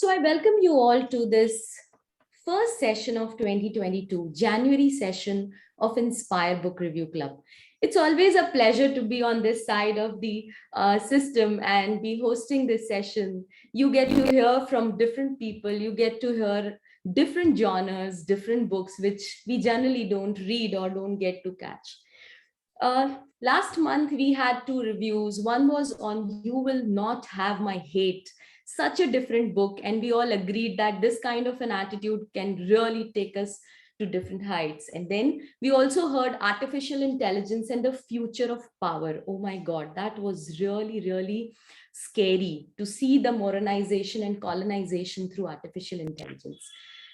So I welcome you all to this first session of 2022, January session of Inspire Book Review Club. It's always a pleasure to be on this side of the system and be hosting this session. You get to hear from different people, you get to hear different genres, different books, which we generally don't read or don't get to catch. Last month, we had two reviews. One was on You Will Not Have My Hate, such a different book. And we all agreed that this kind of an attitude can really take us to different heights. And then we also heard Artificial Intelligence and the Future of Power. Oh my God, that was really, really scary to see the modernization and colonization through artificial intelligence.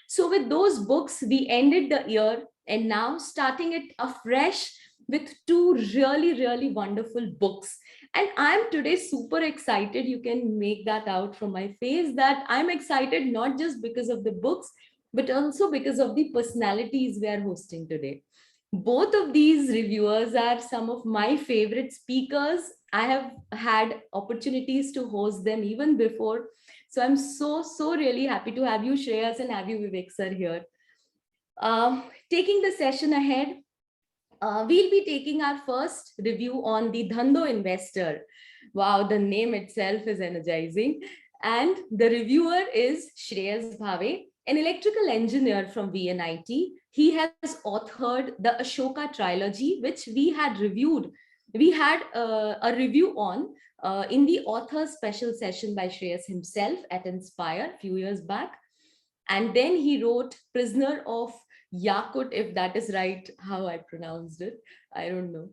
So, with those books, we ended the year and now starting it afresh with two really, really wonderful books. And I'm today super excited. You can make that out from my face that I'm excited not just because of the books, but also because of the personalities we are hosting today. Both of these reviewers are some of my favorite speakers. I have had opportunities to host them even before. So I'm so really happy to have you, Shreyas, and have you, Vivek, sir, here. Taking the session ahead, we'll be taking our first review on the Dhandho Investor. Wow, the name itself is energizing. And the reviewer is Shreyas Bhave, an electrical engineer from VNIT. He has authored the Ashoka Trilogy, which we had reviewed. We had a review on in the author special session by Shreyas himself at Inspire a few years back. And then he wrote Prisoner of Yakut, if that is right, how I pronounced it. I don't know.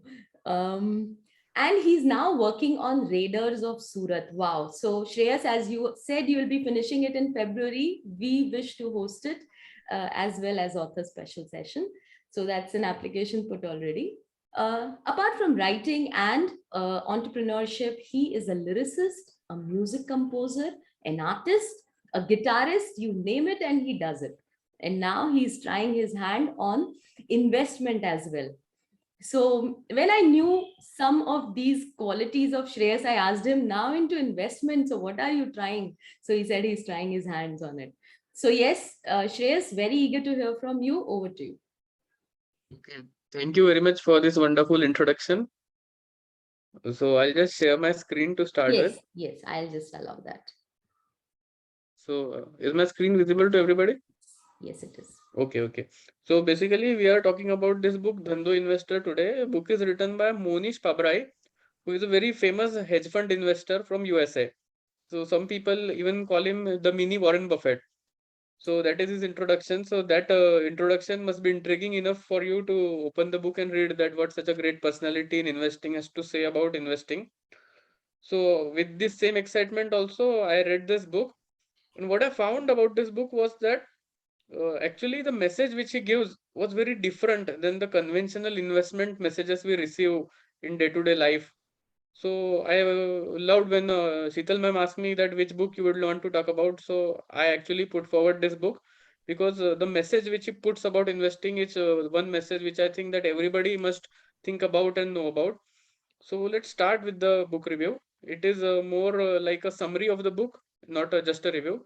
And he's now working on Raiders of Surat. Wow. So, Shreyas, as you said, you will be finishing it in February. We wish to host it as well as author special session. So, that's an application put already. Apart from writing and entrepreneurship, he is a lyricist, a music composer, an artist, a guitarist, you name it, and he does it. And now he's trying his hand on investment as well. So when I knew some of these qualities of Shreyas, I asked him, now into investment, so what are you trying? So he said he's trying his hands on it. So yes, Shreyas, very eager to hear from you. Over to you. Okay, thank you very much for this wonderful introduction. So I'll just share my screen to start with. Yes, I'll just allow that. So is my screen visible to everybody? Yes, it is. Okay. So basically we are talking about this book, Dhandho Investor today. A book is written by Mohnish Pabrai, who is a very famous hedge fund investor from USA. So some people even call him the mini Warren Buffett. So that is his introduction. So that introduction must be intriguing enough for you to open the book and read that what such a great personality in investing has to say about investing. So with this same excitement also, I read this book. And what I found about this book was that actually the message which he gives was very different than the conventional investment messages we receive in day-to-day life. So I loved when Sheetal ma'am asked me that which book you would want to talk about. So I actually put forward this book because the message which he puts about investing is one message which I think that everybody must think about and know about. So let's start with the book review. It is more like a summary of the book, not just a review.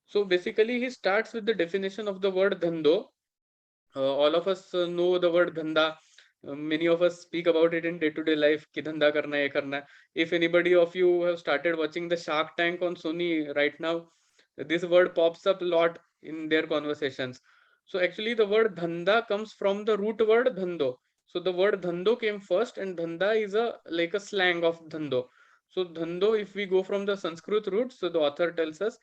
So basically, he starts with the definition of the word dhandho. All of us know the word dhanda. Many of us speak about it in day-to-day life. Ki dhanda karna hai, ye karna hai. If anybody of you have started watching the Shark Tank on Sony right now, this word pops up a lot in their conversations. So actually, the word dhanda comes from the root word dhandho. So the word dhandho came first, and dhanda is a like a slang of dhandho. So dhandho, if we go from the Sanskrit root, so the author tells us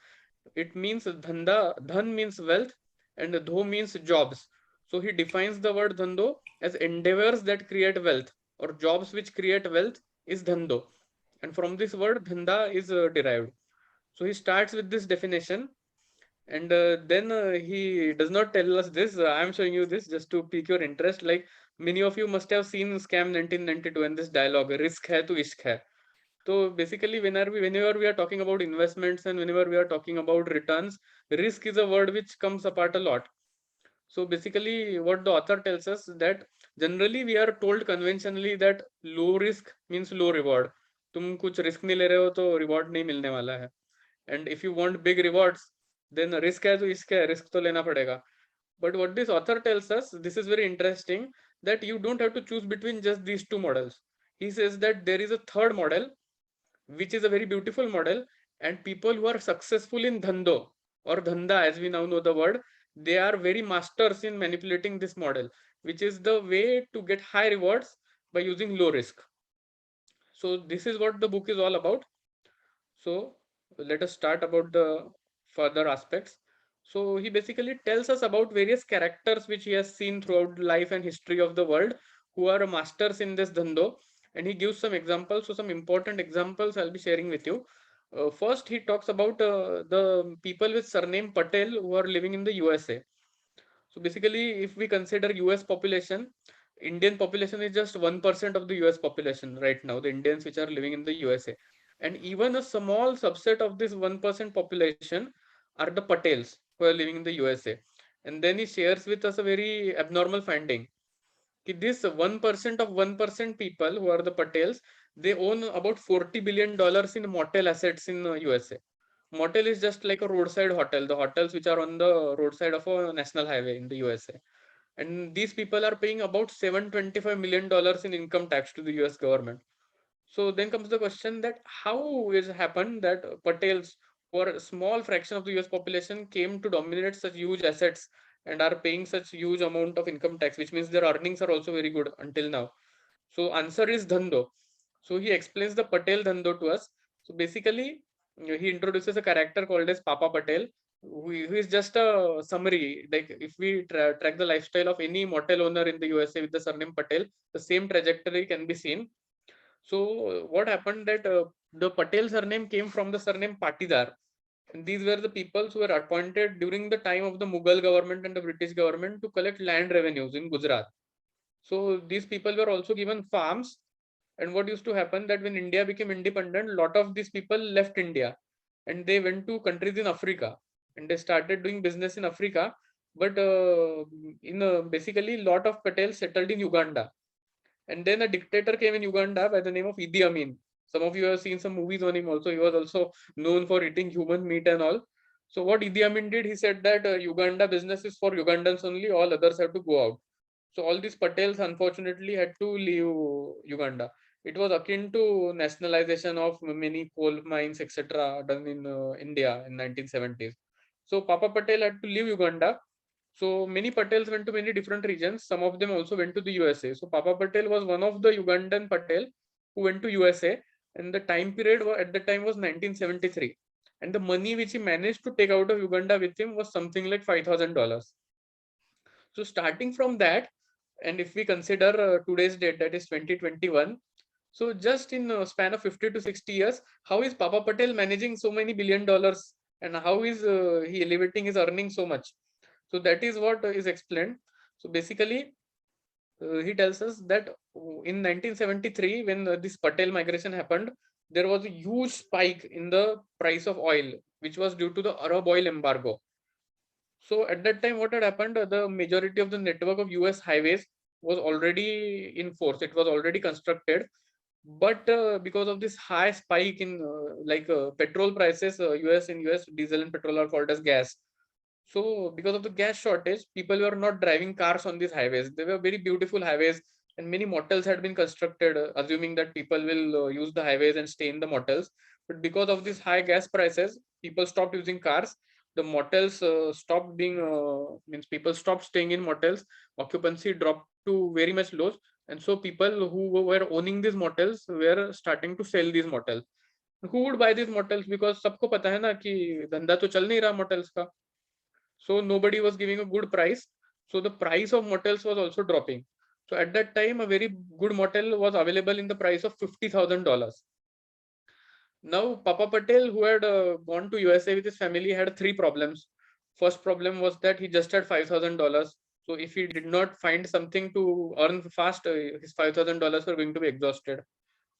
it means dhanda. Dhan means wealth, and dho means jobs. So he defines the word dhandho as endeavors that create wealth or jobs which create wealth is dhandho. And from this word dhanda is derived. So he starts with this definition, and then he does not tell us this. I am showing you this just to pique your interest. Like many of you must have seen Scam 1992 and this dialogue, risk hai to ishq hai. So basically, whenever we are talking about investments and whenever we are talking about returns, risk is a word which comes apart a lot. So basically, what the author tells us that generally we are told conventionally that low risk means low reward. तुम कुछ risk नहीं ले रहे हो तो reward नहीं मिलने वाला है. And if you want big rewards, then risk hai to iske hai, risk to lena padega. But what this author tells us, this is very interesting, that you don't have to choose between just these two models. He says that there is a third model, which is a very beautiful model, and people who are successful in Dhandho or Dhanda, as we now know the word, they are very masters in manipulating this model, which is the way to get high rewards by using low risk. So this is what the book is all about. So let us start about the further aspects. So he basically tells us about various characters which he has seen throughout life and history of the world who are masters in this dhando, and he gives some examples. So some important examples I'll be sharing with you. First, he talks about the people with surname Patel who are living in the USA. So basically, if we consider US population, Indian population is just 1% of the US population right now, the Indians which are living in the USA. And even a small subset of this 1% population are the Patels who are living in the USA. And then he shares with us a very abnormal finding. This 1% of 1% people who are the Patels, they own about $40 billion in motel assets in USA. Motel is just like a roadside hotel, the hotels which are on the roadside of a national highway in the USA. And these people are paying about $725 million in income tax to the US government. So then comes the question that how is happened that Patels, who are a small fraction of the US population, came to dominate such huge assets and are paying such huge amount of income tax, which means their earnings are also very good until now. So answer is Dhando. So he explains the Patel Dhando to us. So basically, he introduces a character called as Papa Patel, who is just a summary. Like if we track the lifestyle of any motel owner in the USA with the surname Patel, the same trajectory can be seen. So what happened that the Patel surname came from the surname Patidar. And these were the people who were appointed during the time of the Mughal government and the British government to collect land revenues in Gujarat. So these people were also given farms. And what used to happen that when India became independent, a lot of these people left India and they went to countries in Africa and they started doing business in Africa. But in basically, a lot of Patels settled in Uganda. And then a dictator came in Uganda by the name of Idi Amin. Some of you have seen some movies on him also. He was also known for eating human meat and all. So what Idi Amin did, he said that Uganda business is for Ugandans only, all others have to go out. So all these Patels unfortunately had to leave Uganda. It was akin to nationalization of many coal mines, etc., done in India in 1970s. So Papa Patel had to leave Uganda. So many Patels went to many different regions. Some of them also went to the USA. So Papa Patel was one of the Ugandan Patel who went to USA, and the time period at the time was 1973. And the money which he managed to take out of Uganda with him was something like $5,000. So starting from that, and if we consider today's date, that is 2021, so just in a span of 50 to 60 years, how is Papa Patel managing so many $1 billion, and how is he elevating his earnings so much? So that is what is explained. So basically, he tells us that in 1973, when this Patel migration happened, there was a huge spike in the price of oil, which was due to the Arab oil embargo. So at that time, what had happened, the majority of the network of US highways was already in force. It was already constructed. But because of this high spike in petrol prices, US diesel and petrol are called as gas. So because of the gas shortage, people were not driving cars on these highways. They were very beautiful highways, and many motels had been constructed, assuming that people will use the highways and stay in the motels. But because of these high gas prices, people stopped using cars. The motels stopped being means people stopped staying in motels. Occupancy dropped to very much low, and so people who were owning these motels were starting to sell these motels. Who would buy these motels? Because सबको पता है ना कि धंधा तो चल नहीं रहा motels का. So nobody was giving a good price. So the price of motels was also dropping. So at that time, a very good motel was available in the price of $50,000. Now, Papa Patel, who had gone to USA with his family, had three problems. First problem was that he just had $5,000. So if he did not find something to earn fast, his $5,000 were going to be exhausted.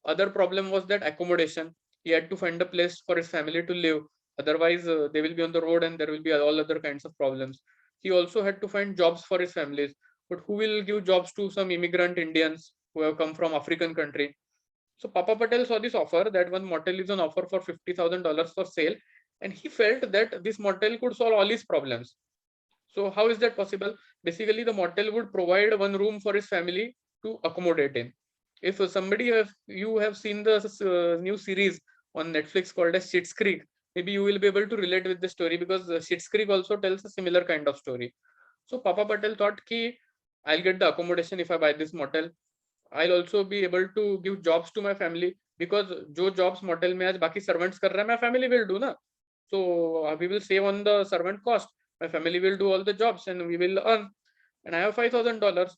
Other problem was that accommodation. He had to find a place for his family to live. Otherwise, they will be on the road and there will be all other kinds of problems. He also had to find jobs for his families. But who will give jobs to some immigrant Indians who have come from African country? So Papa Patel saw this offer that one motel is on offer for $50,000 for sale, and he felt that this motel could solve all his problems. So how is that possible? Basically, the motel would provide one room for his family to accommodate in. If you have seen the new series on Netflix called as Schitt's Creek, maybe you will be able to relate with the story, because Schitt's Creek also tells a similar kind of story. So Papa Patel thought ki I'll get the accommodation if I buy this motel. I'll also be able to give jobs to my family, because जो jobs motel में आज बाकी servants कर रहा है, my family will do ना. So we will save on the servant cost. My family will do all the jobs and we will earn. And I have $5,000.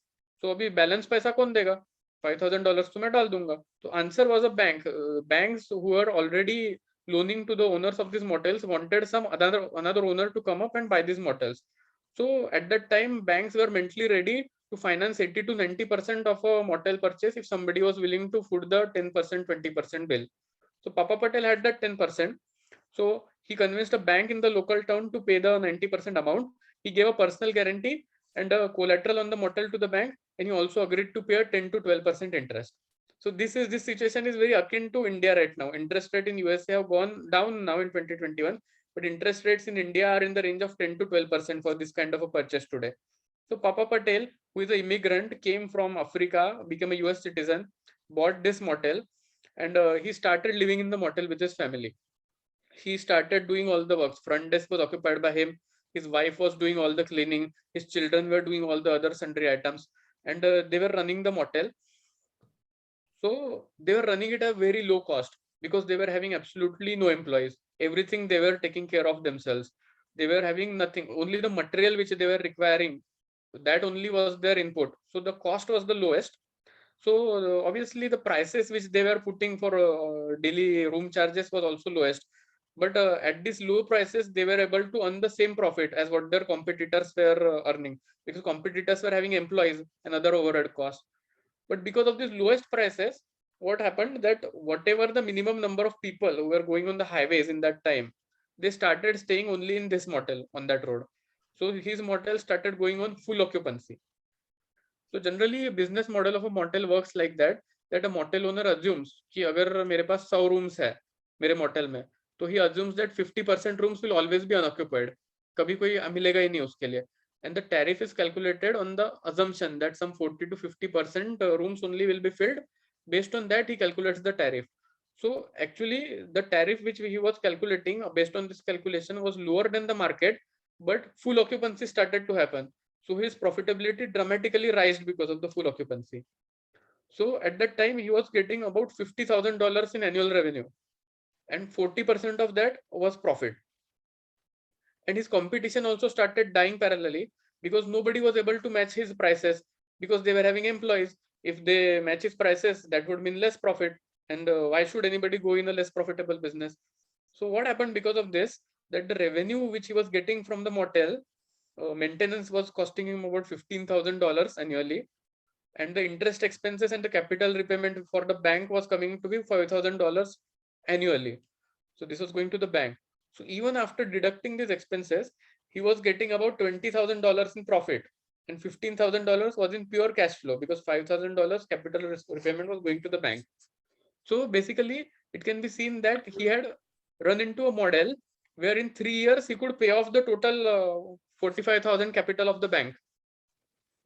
So अभी balance पैसा कौन देगा? $5,000 तो मैं डाल दूंगा. So answer was a bank. Banks who were already loaning to the owners of these motels wanted some another owner to come up and buy these motels. So at that time, banks were mentally ready to finance 80 to 90% of a motel purchase if somebody was willing to foot the 10%, 20% bill. So Papa Patel had that 10%. So he convinced a bank in the local town to pay the 90% amount. He gave a personal guarantee and a collateral on the motel to the bank, and he also agreed to pay a 10 to 12% interest. So this situation is very akin to India right now. Interest rate in USA have gone down now in 2021, but interest rates in India are in the range of 10 to 12% for this kind of a purchase today. So Papa Patel, who is an immigrant, came from Africa, became a US citizen, bought this motel, and he started living in the motel with his family. He started doing all the works. Front desk was occupied by him. His wife was doing all the cleaning. His children were doing all the other sundry items, and they were running the motel. So they were running it at a very low cost, because they were having absolutely no employees. Everything they were taking care of themselves. They were having nothing, only the material which they were requiring, that only was their input. So the cost was the lowest. So obviously the prices which they were putting for daily room charges was also lowest. But at these low prices, they were able to earn the same profit as what their competitors were earning, because competitors were having employees and other overhead costs. But because of these lowest prices, what happened that whatever the minimum number of people who were going on the highways in that time, they started staying only in this motel on that road. So his motel started going on full occupancy. So generally, a business model of a motel works like that a motel owner assumes कि अगर मेरे पास 100 rooms है मेरे motel में, तो he assumes that 50% rooms will always be unoccupied. कभी कोई मिलेगा ही नहीं उसके लिए. And the tariff is calculated on the assumption that some 40 to 50% rooms only will be filled. Based on that, he calculates the tariff. So actually, the tariff which he was calculating based on this calculation was lower than the market, but full occupancy started to happen. So his profitability dramatically rised because of the full occupancy. So at that time, he was getting about $50,000 in annual revenue, and 40% of that was profit. And his competition also started dying parallelly, because nobody was able to match his prices, because they were having employees. If they match his prices, that would mean less profit. And why should anybody go in a less profitable business? So what happened because of this, that the revenue which he was getting from the motel, maintenance was costing him about $15,000 annually, and the interest expenses and the capital repayment for the bank was coming to be $5,000 annually. So this was going to the bank. So even after deducting these expenses, he was getting about $20,000 in profit, and $15,000 was in pure cash flow, because $5,000 capital repayment was going to the bank. So basically, it can be seen that he had run into a model where in 3 years he could pay off the total 45,000 capital of the bank,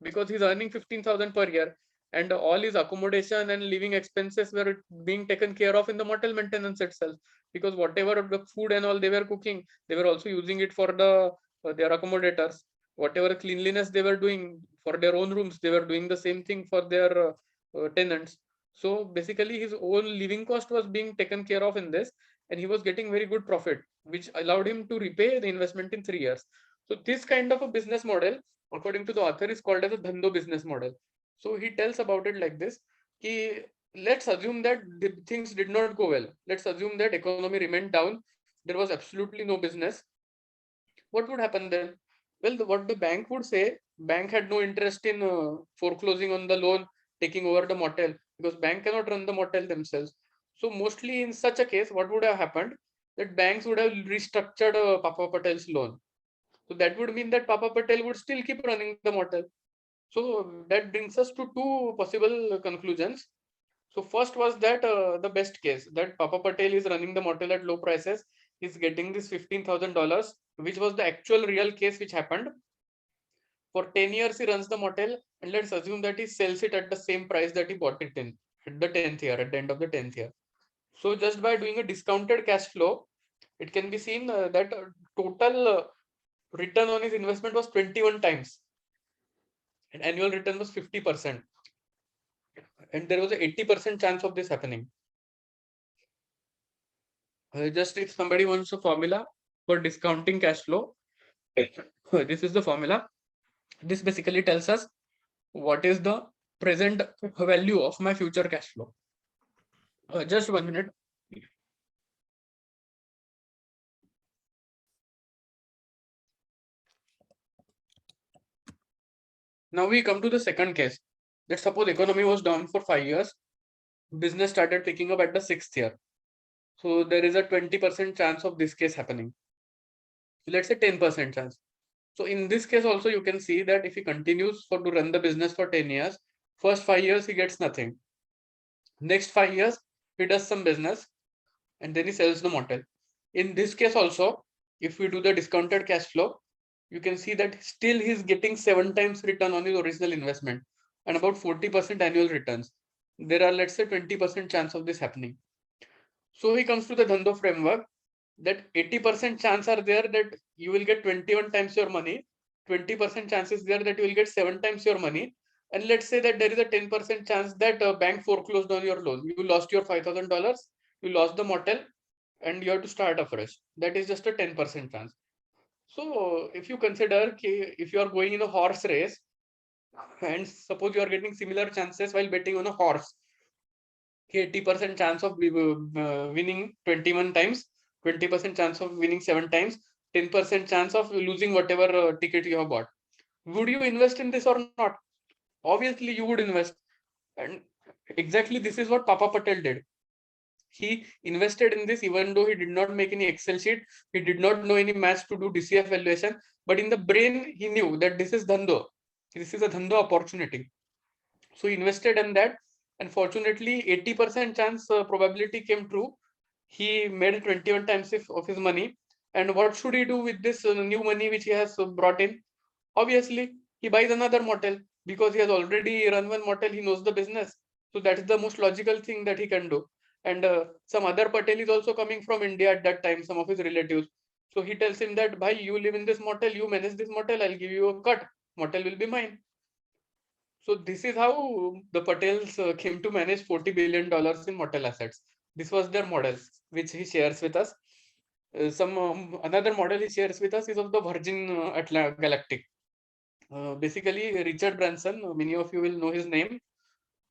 because he's earning 15,000 per year, and all his accommodation and living expenses were being taken care of in the motel maintenance itself, because whatever the food and all they were cooking, they were also using it for their accommodators. Whatever cleanliness they were doing for their own rooms, they were doing the same thing for their tenants. So basically his own living cost was being taken care of in this, and he was getting very good profit, which allowed him to repay the investment in 3 years. So this kind of a business model, according to the author, is called as a Dhandho business model. So he tells about it like this: ki, let's assume that things did not go well. Let's assume that economy remained down. There was absolutely no business. What would happen then? Well, what the bank would say, bank had no interest in foreclosing on the loan, taking over the motel, because bank cannot run the motel themselves. So mostly in such a case, what would have happened? That banks would have restructured Papa Patel's loan. So that would mean that Papa Patel would still keep running the motel. So that brings us to two possible conclusions. So first was that the best case, that Papa Patel is running the motel at low prices, he's getting this $15,000, which was the actual real case which happened. For 10 years, he runs the motel, and let's assume that he sells it at the same price that he bought it in at the 10th year, at the end of the 10th year. So just by doing a discounted cash flow, it can be seen that total return on his investment was 21 times, and annual return was 50%. And there was a 80% chance of this happening. Just if somebody wants a formula for discounting cash flow, this is the formula. This basically tells us what is the present value of my future cash flow. Just 1 minute. Now we come to the second case. Let's suppose economy was down for 5 years. Business started picking up at the 6th year. So there is a 20% chance of this case happening. Let's say 10% chance. So in this case also you can see that if he continues to run the business for 10 years, first 5 years he gets nothing. Next 5 years he does some business and then he sells the motel. In this case also, if we do the discounted cash flow, you can see that still he's getting 7 times return on his original investment and about 40% annual returns. There are, let's say, 20% chance of this happening. So he comes to the Dhandho framework that 80% chance are there that you will get 21 times your money, 20% chances there that you will get 7 times your money, and let's say that there is a 10% chance that a bank foreclosed on your loan. You lost your $5,000, you lost the motel, and you have to start afresh. That is just a 10% chance. So if you consider if you are going in a horse race and suppose you are getting similar chances while betting on a horse, 80% chance of winning 21 times, 20% chance of winning 7 times, 10% chance of losing whatever ticket you have bought. Would you invest in this or not? Obviously you would invest. And exactly this is what Papa Patel did. He invested in this even though he did not make any Excel sheet, he did not know any maths to do DCF valuation, but in the brain he knew that this is Dhandho. This is a Dhandho opportunity. So he invested in that, and fortunately 80% chance probability came true. He made 21 times of his money. And what should he do with this new money which he has brought in? Obviously he buys another motel because he has already run one motel, he knows the business. So that's the most logical thing that he can do. And some other Patel is also coming from India at that time, some of his relatives. So he tells him that, bhai, you live in this motel, you manage this motel, I'll give you a cut. Motel will be mine. So this is how the Patels came to manage $40 billion in motel assets. This was their model, which he shares with us. Another model he shares with us is of the Virgin Galactic. Basically, Richard Branson, many of you will know his name.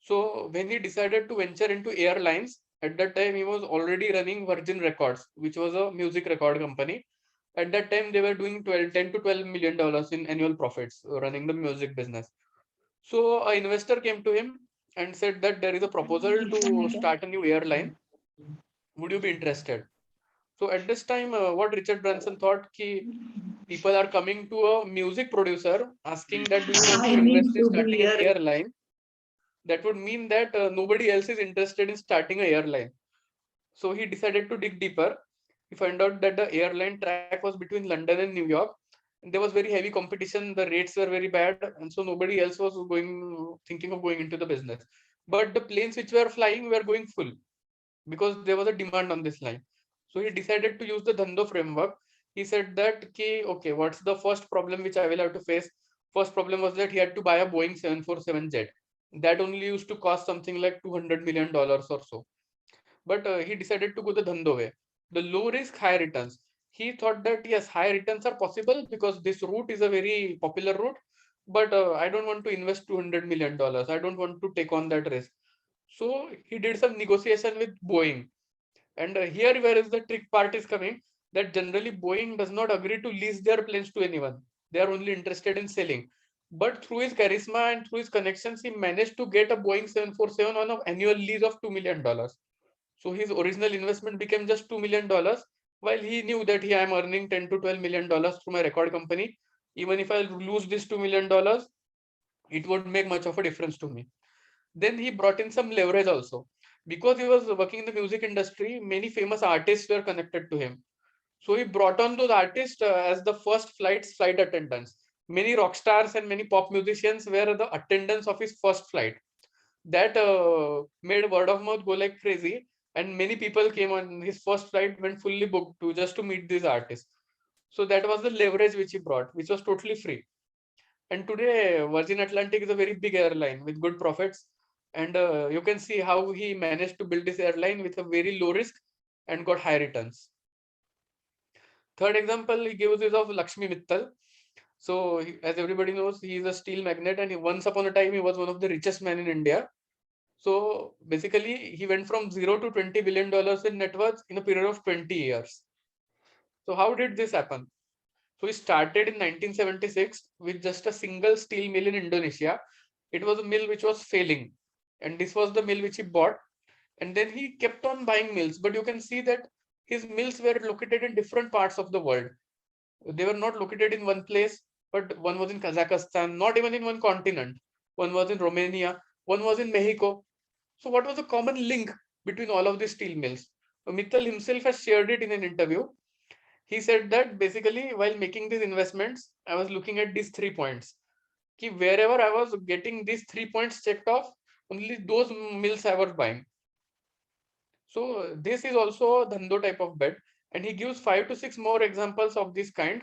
So when he decided to venture into airlines, at that time he was already running Virgin Records, which was a music record company. At that time they were doing 10 to $12 million in annual profits running the music business. So an investor came to him and said that there is a proposal to start a new airline. Would you be interested? So at this time, what Richard Branson thought, people are coming to a music producer asking that do you want to invest in starting an airline? That would mean that nobody else is interested in starting an airline. So he decided to dig deeper. He found out that the airline track was between London and New York. And there was very heavy competition. The rates were very bad, and so nobody else was thinking of going into the business. But the planes which were flying were going full because there was a demand on this line. So he decided to use the Dhandho framework. He said that, okay, what's the first problem which I will have to face? First problem was that he had to buy a Boeing 747 jet. That only used to cost something like $200 million or so. But he decided to go the Dhandho way, the low risk, high returns. He thought that yes, high returns are possible because this route is a very popular route, but I don't want to invest $200 million. I don't want to take on that risk. So he did some negotiation with Boeing. And here where is the trick part is coming, that generally Boeing does not agree to lease their planes to anyone. They are only interested in selling. But through his charisma and through his connections, he managed to get a Boeing 747 on an annual lease of $2 million. So his original investment became just $2 million, while he knew that I am earning 10 to $12 million through my record company. Even if I lose this $2 million, it won't make much of a difference to me. Then he brought in some leverage also. Because he was working in the music industry, many famous artists were connected to him. So he brought on those artists as the first flight attendants. Many rock stars and many pop musicians were the attendants of his first flight. That made word of mouth go like crazy, and many people came on his first flight, went fully booked to just to meet these artists. So that was the leverage which he brought, which was totally free. And today, Virgin Atlantic is a very big airline with good profits. And you can see how he managed to build this airline with a very low risk and got high returns. Third example he gives is of Lakshmi Mittal. So, as everybody knows, he is a steel magnate, and once upon a time, he was one of the richest men in India. So, basically, he went from zero to $20 billion in net worth in a period of 20 years. So, how did this happen? So he started in 1976 with just a single steel mill in Indonesia. It was a mill which was failing, and this was the mill which he bought. And then he kept on buying mills, but you can see that his mills were located in different parts of the world. They were not located in one place, but one was in Kazakhstan, not even in one continent. One was in Romania, one was in Mexico. So what was the common link between all of these steel mills? Mittal himself has shared it in an interview. He said that basically while making these investments, I was looking at these 3 points. Ki wherever I was getting these 3 points checked off, only those mills I was buying. So this is also a Dhandho type of bet. And he gives 5 to 6 more examples of this kind.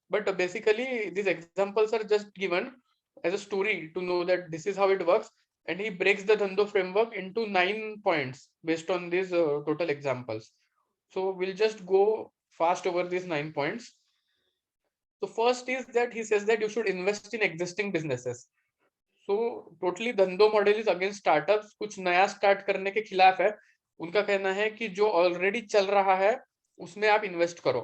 But basically, these examples are just given as a story to know that this is how it works. And he breaks the Dhandho framework into 9 points based on these total examples. So we'll just go fast over these 9 points. So first is that he says that you should invest in existing businesses. So totally धंधो model is against startups, कुछ नया start करने के खिलाफ है. उनका कहना है कि जो ऑलरेडी चल रहा है उसमें आप इन्वेस्ट करो.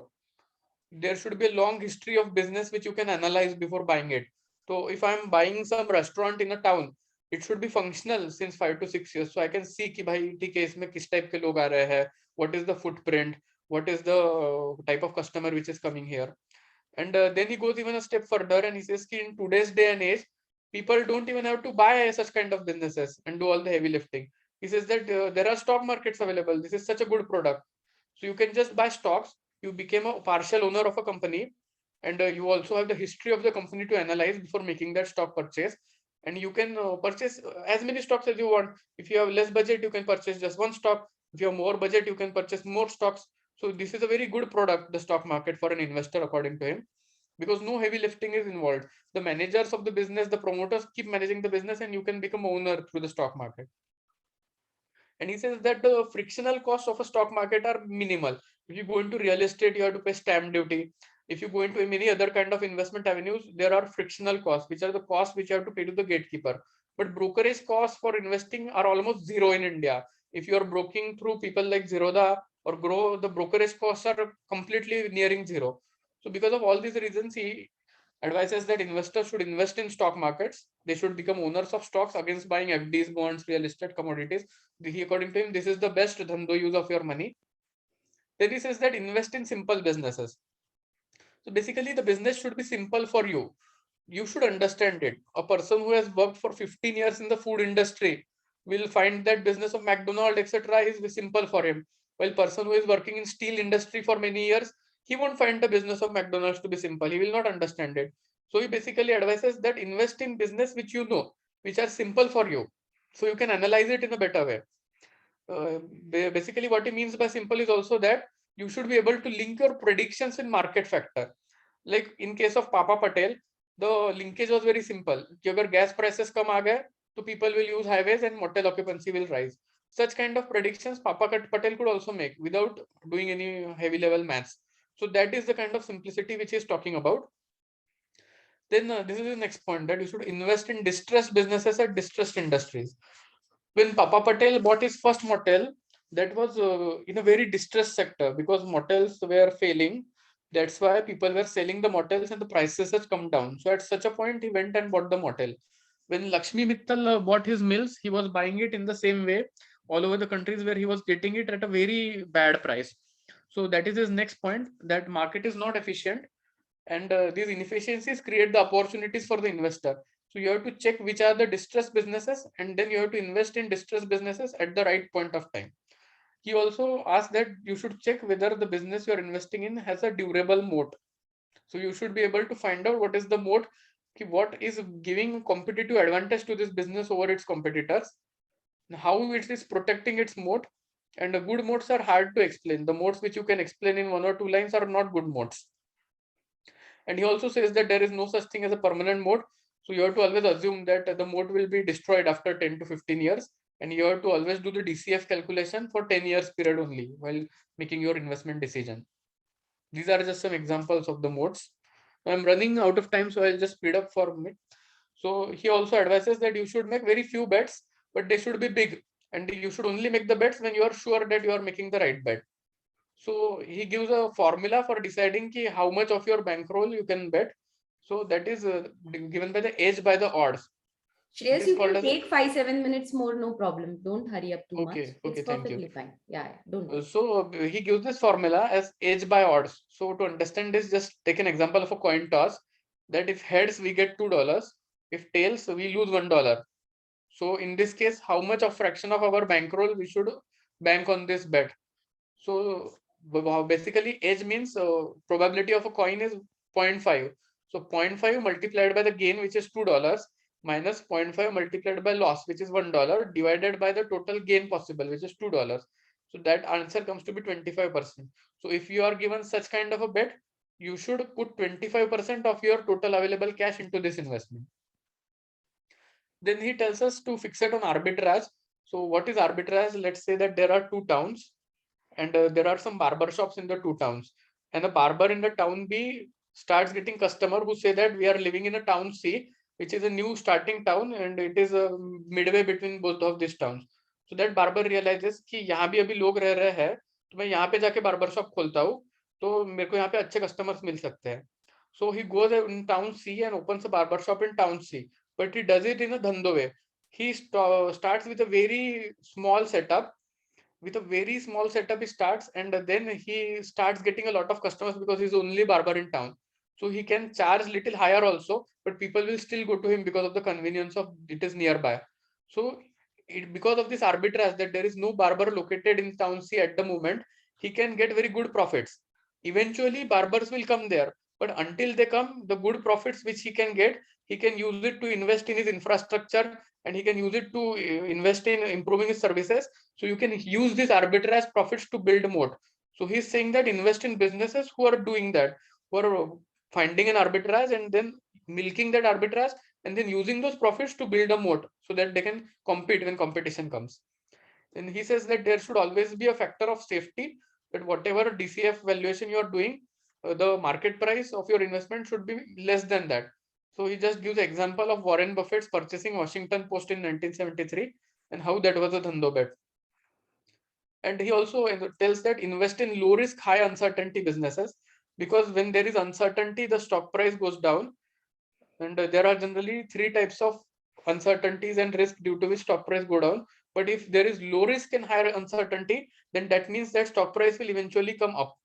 There should be a long history of business which you can analyze before buying it. So if I'm buying some restaurant in a town, it should be functional since 5 to 6 years. So I can see कि भाई ठीक है इसमें किस type के लोग आ रहे हैं, what is the footprint, what is the type of customer which is coming here. And then he goes even a step further and he says कि in today's day and age, people don't even have to buy such kind of businesses and do all the heavy lifting. He says that there are stock markets available. This is such a good product. So you can just buy stocks. You became a partial owner of a company, and you also have the history of the company to analyze before making that stock purchase. And you can purchase as many stocks as you want. If you have less budget, you can purchase just one stock. If you have more budget, you can purchase more stocks. So this is a very good product, the stock market, for an investor, according to him, because no heavy lifting is involved. The managers of the business, the promoters keep managing the business, and you can become owner through the stock market. And he says that the frictional costs of a stock market are minimal. If you go into real estate, you have to pay stamp duty. If you go into many other kind of investment avenues, there are frictional costs, which are the costs which you have to pay to the gatekeeper. But brokerage costs for investing are almost zero in India. If you are broking through people like Zerodha or Grow, the brokerage costs are completely nearing zero. So because of all these reasons, he advises that investors should invest in stock markets. They should become owners of stocks against buying FDs, bonds, real estate, commodities. According to him, this is the best Dhandho use of your money. Then he says that invest in simple businesses. So basically, the business should be simple for you. You should understand it. A person who has worked for 15 years in the food industry will find that business of McDonald's, etc., is simple for him. While person who is working in steel industry for many years, he won't find the business of McDonald's to be simple. He will not understand it. So he basically advises that invest in business which you know, which are simple for you, so you can analyze it in a better way. Basically, what he means by simple is also that you should be able to link your predictions in market factor. Like in case of Papa Patel, the linkage was very simple. कि अगर gas prices कम आ गए, so people will use highways and motel occupancy will rise. Such kind of predictions Papa Patel could also make without doing any heavy level maths. So that is the kind of simplicity which he is talking about. Then this is the next point, that you should invest in distressed businesses or distressed industries. When Papa Patel bought his first motel, that was in a very distressed sector because motels were failing. That's why people were selling the motels and the prices had come down. So at such a point, he went and bought the motel. When Lakshmi Mittal bought his mills, he was buying it in the same way all over the countries where he was getting it at a very bad price. So that is his next point, that market is not efficient, and these inefficiencies create the opportunities for the investor. So you have to check which are the distressed businesses, and then you have to invest in distressed businesses at the right point of time. He also asks that you should check whether the business you are investing in has a durable moat. So you should be able to find out what is the moat, what is giving competitive advantage to this business over its competitors, how it is protecting its moat. And the good moats are hard to explain. The moats which you can explain in 1 or 2 lines are not good moats. And he also says that there is no such thing as a permanent moat. So you have to always assume that the moat will be destroyed after 10 to 15 years. And you have to always do the DCF calculation for 10 years period only while making your investment decision. These are just some examples of the moats. I'm running out of time, so I'll just speed up for a minute. So he also advises that you should make very few bets, but they should be big. And you should only make the bets when you are sure that you are making the right bet. So he gives a formula for deciding how much of your bankroll you can bet. So that is given by the edge by the odds. It Shreyas, is you called can as take 5-7 minutes more, no problem. Don't hurry up too much. okay, It's thank you. perfectly fine. Yeah, don't worry. So he gives this formula as edge by odds. So to understand this, just take an example of a coin toss. That if heads we get $2, if tails we lose $1. So in this case, how much of fraction of our bankroll we should bank on this bet? So basically, edge means probability of a coin is 0.5. So 0.5 multiplied by the gain, which is $2, minus 0.5 multiplied by loss, which is $1, divided by the total gain possible, which is $2. So that answer comes to be 25%. So if you are given such kind of a bet, you should put 25% of your total available cash into this investment. Then he tells us to fix it on arbitrage. So what is arbitrage? Let's say that there are two towns and there are some barber shops in the two towns, and the barber in the town B starts getting customer who say that we are living in a town C, which is a new starting town, and it is midway between both of these towns. So that barber realizes कि यहाँ भी अभी लोग रह रहे हैं, तो मैं यहाँ पे जाके बार्बर शॉप खोलता हूँ, तो मेरे को यहाँ पे अच्छे कस्टमर्स मिल सकते हैं. So he goes in town C and opens a barber shop in town C, but he does it in a Dhandho way. He starts with a very small setup. With a very small setup he starts, and then he starts getting a lot of customers because he's only barber in town. So he can charge little higher also, but people will still go to him because of the convenience of it is nearby. So because of this arbitrage that there is no barber located in town C at the moment, he can get very good profits. Eventually barbers will come there, but until they come, the good profits which he can get, he can use it to invest in his infrastructure, and he can use it to invest in improving his services. So you can use this arbitrage profits to build moat. So he's saying that invest in businesses who are doing that, who are finding an arbitrage and then milking that arbitrage and then using those profits to build a moat so that they can compete when competition comes. And he says that there should always be a factor of safety, that whatever DCF valuation you are doing, the market price of your investment should be less than that. So he just gives example of Warren Buffett's purchasing Washington Post in 1973 and how that was a Dhandho bet. And he also tells that invest in low risk, high uncertainty businesses, because when there is uncertainty, the stock price goes down. And there are generally three types of uncertainties and risk due to which stock price go down. But if there is low risk and higher uncertainty, then that means that stock price will eventually come up.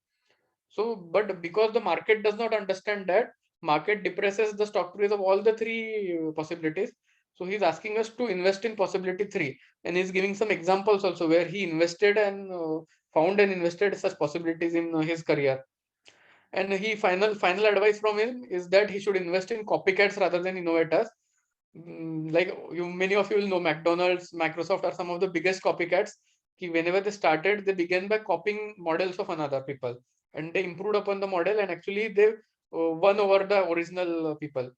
So, but because the market does not understand that, market depresses the stock price of all the three possibilities. So he's asking us to invest in possibility 3, and he's giving some examples also where he invested and found and invested such possibilities in his career. And he final advice from him is that he should invest in copycats rather than innovators. Like many of you will know, McDonald's, Microsoft are some of the biggest copycats. Whenever they started, they began by copying models of another people, and they improved upon the model, and actually they won over the original people.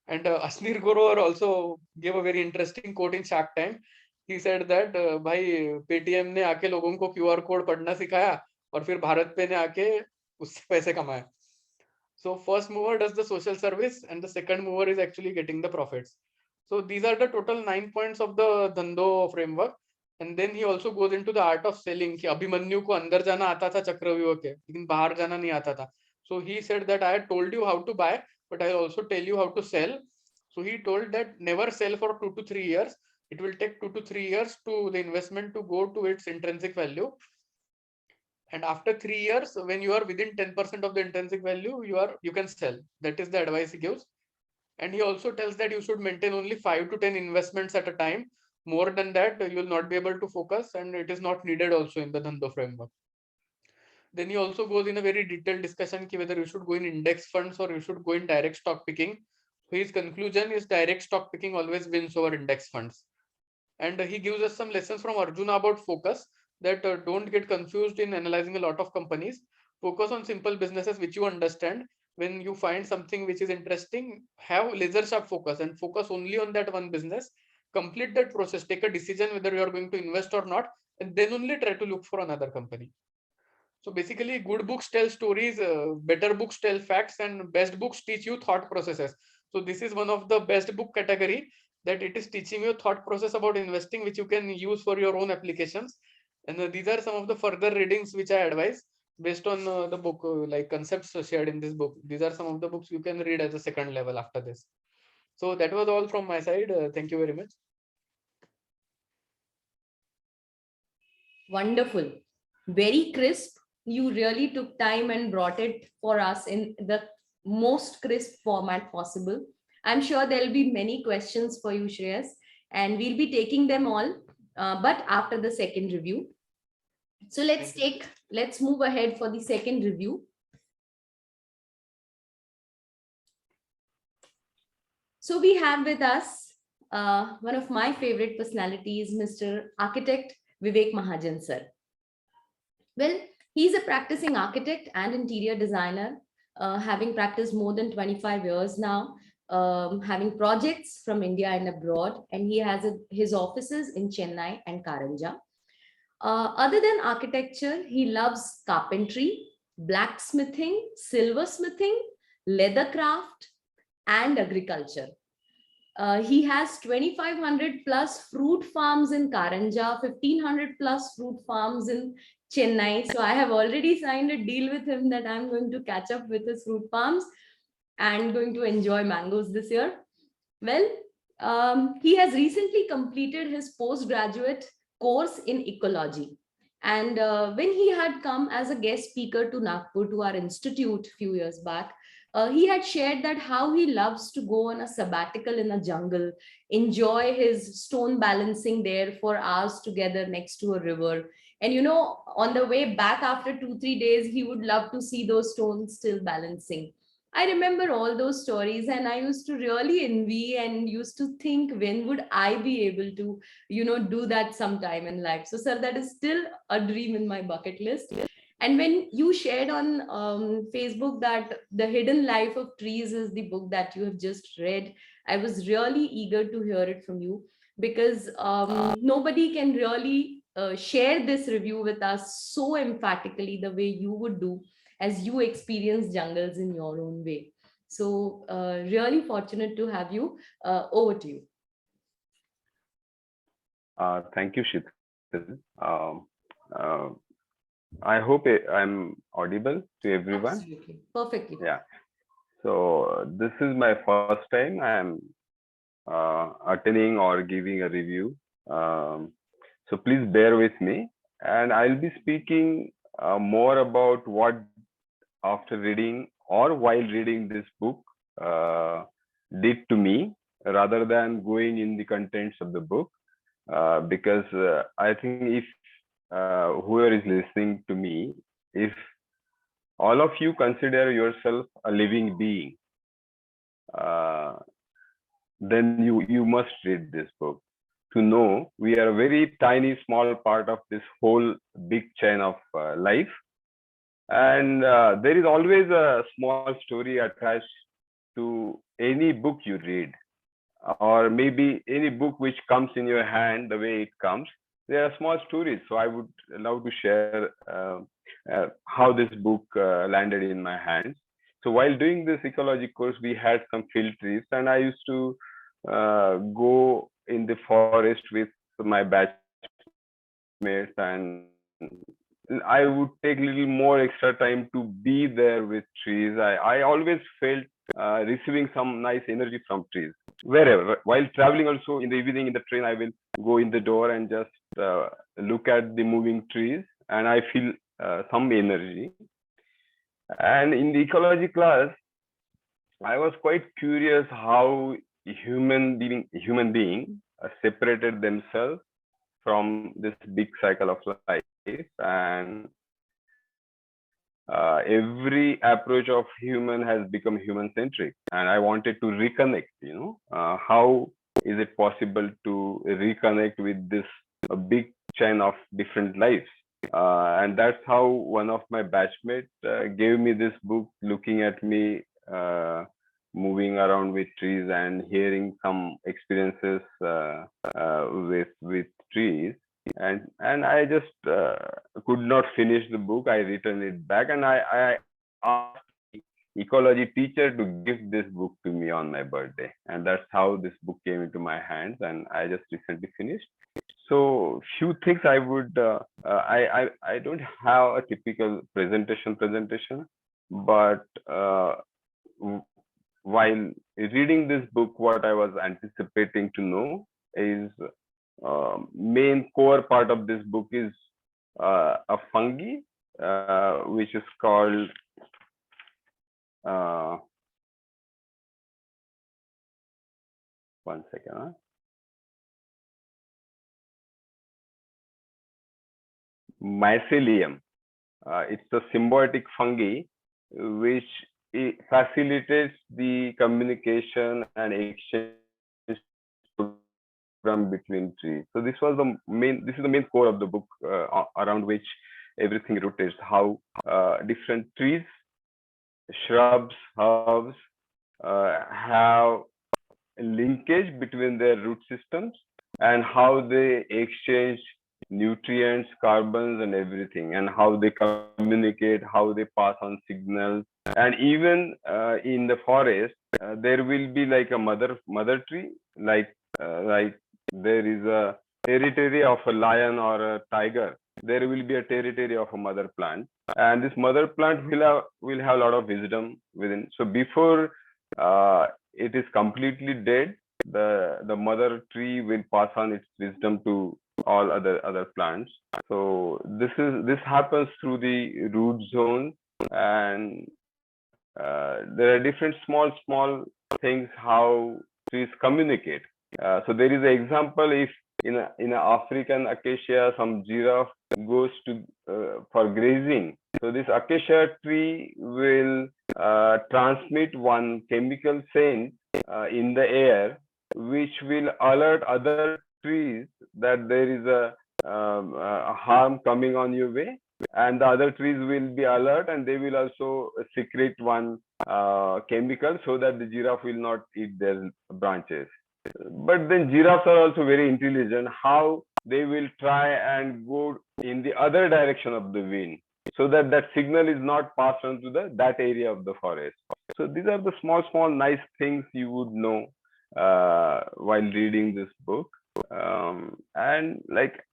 And Asnir Grover also gave a very interesting quote in Shark Tank. He said that भाई Paytm ने आके लोगों को QR code पढ़ना सिखाया और फिर भारत पे ने आके उससे पैसे कमाए. So first mover does the social service and the second mover is actually getting the profits. So these are the total 9 points of the Dhandho framework. And then he also goes into the art of selling. कि अभिमन्यु को अंदर जाना आता था चक्रव्यूह के, लेकिन बाहर जाना नहीं आता था. So he said that I had told you how to buy, but I also tell you how to sell. So he told that never sell for 2 to 3 years. It will take 2 to 3 years to the investment to go to its intrinsic value. And after 3 years, when you are within 10% of the intrinsic value, you can sell. That is the advice he gives. And he also tells that you should maintain only 5 to 10 investments at a time. More than that, you will not be able to focus, and it is not needed also in the Dhandho framework. Then he also goes in a very detailed discussion whether you should go in index funds or you should go in direct stock picking. His conclusion is direct stock picking always wins over index funds. And he gives us some lessons from Arjuna about focus, that don't get confused in analyzing a lot of companies. Focus on simple businesses which you understand. When you find something which is interesting, have laser sharp focus and focus only on that one business. Complete that process, take a decision whether you are going to invest or not, and then only try to look for another company. So basically, good books tell stories, better books tell facts, and best books teach you thought processes. So this is one of the best book category, that it is teaching you thought process about investing, which you can use for your own applications. And these are some of the further readings which I advise based on the book, like concepts shared in this book. These are some of the books you can read as a second level after this. So that was all from my side. Thank you very much. Wonderful. Very crisp. You really took time and brought it for us in the most crisp format possible. I'm sure there'll be many questions for you, Shreyas, and we'll be taking them all, but after the second review. So let's move ahead for the second review. So we have with us one of my favorite personalities, Mr. Architect Vivek Mahajan, sir. Well, he's a practicing architect and interior designer, having practiced more than 25 years now, having projects from India and abroad, and he has his offices in Chennai and Karanja. Other than architecture, he loves carpentry, blacksmithing, silversmithing, leather craft, and agriculture. He has 2,500 plus fruit farms in Karanja, 1,500 plus fruit farms in Chennai. So I have already signed a deal with him that I'm going to catch up with his fruit farms and going to enjoy mangoes this year. Well, he has recently completed his postgraduate course in ecology. And when he had come as a guest speaker to Nagpur, to our institute a few years back, he had shared that how he loves to go on a sabbatical in a jungle, enjoy his stone balancing there for hours together next to a river. And on the way back after 2-3 days, he would love to see those stones still balancing. I remember all those stories, and I used to really envy and used to think, when would I be able to, do that sometime in life? So, sir, that is still a dream in my bucket list. And when you shared on Facebook that The Hidden Life of Trees is the book that you have just read, I was really eager to hear it from you, because nobody can really share this review with us so emphatically the way you would do, as you experience jungles in your own way. So really fortunate to have you. Over to you. Thank you, Sheetal. I hope I'm audible to everyone. Absolutely. Perfectly. Yeah. So this is my first time I'm attending or giving a review. So please bear with me, and I'll be speaking more about what, after reading or while reading this book, did to me, rather than going in the contents of the book. Because I think if whoever is listening to me, if all of you consider yourself a living being, then you must read this book to know we are a very tiny, small part of this whole big chain of life. And there is always a small story attached to any book you read, or maybe any book which comes in your hand the way it comes. There are small stories. So I would love to share how this book landed in my hands. So while doing this ecology course, we had some field trips, and I used to go in the forest with my batchmates, and I would take a little more extra time to be there with trees. I always felt receiving some nice energy from trees. Wherever, while traveling also in the evening in the train, I will go in the door and just look at the moving trees, and I feel some energy. And in the ecology class, I was quite curious how human being separated themselves from this big cycle of life, and every approach of human has become human centric, and I wanted to reconnect, how is it possible to reconnect with this big chain of different lives. And that's how one of my batchmates gave me this book, looking at me moving around with trees and hearing some experiences with trees. And I just could not finish the book. I returned it back, and I asked the ecology teacher to give this book to me on my birthday, and that's how this book came into my hands, and I just recently finished. So few things I would I don't have a typical presentation, but while reading this book, what I was anticipating to know is main core part of this book is a fungi which is called one second. Mycelium. It's a symbiotic fungi which facilitates the communication and exchange between trees. So this is the main core of the book, around which everything rotates. How different trees, shrubs, herbs have linkage between their root systems, and how they exchange nutrients, carbons, and everything, and how they communicate, how they pass on signals. And even in the forest, there will be like a mother tree, like there is a territory of a lion or a tiger. There will be a territory of a mother plant, and this mother plant will have a lot of wisdom within. So before it is completely dead, the mother tree will pass on its wisdom to all other plants. So this happens through the root zone, and there are different small things how trees communicate. So there is an example, if in an African acacia, some giraffe goes to for grazing. So this acacia tree will transmit one chemical scent in the air, which will alert other trees that there is a harm coming on your way, and the other trees will be alert, and they will also secrete one chemical so that the giraffe will not eat their branches. But then giraffes are also very intelligent, how they will try and go in the other direction of the wind, so that signal is not passed on to that area of the forest. So these are the small nice things you would know while reading this book. And like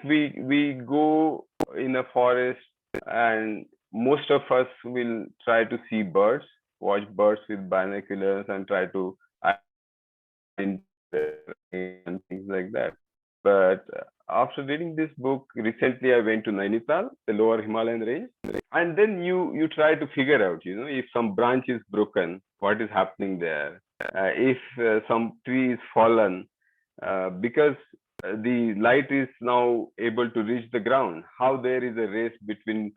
we go in a forest, and most of us will try to see birds, watch birds with binoculars, and try to and things like that. But after reading this book, recently I went to Nainital, the lower Himalayan range, and then you try to figure out, if some branch is broken, what is happening there. If some tree is fallen, because the light is now able to reach the ground, how there is a race between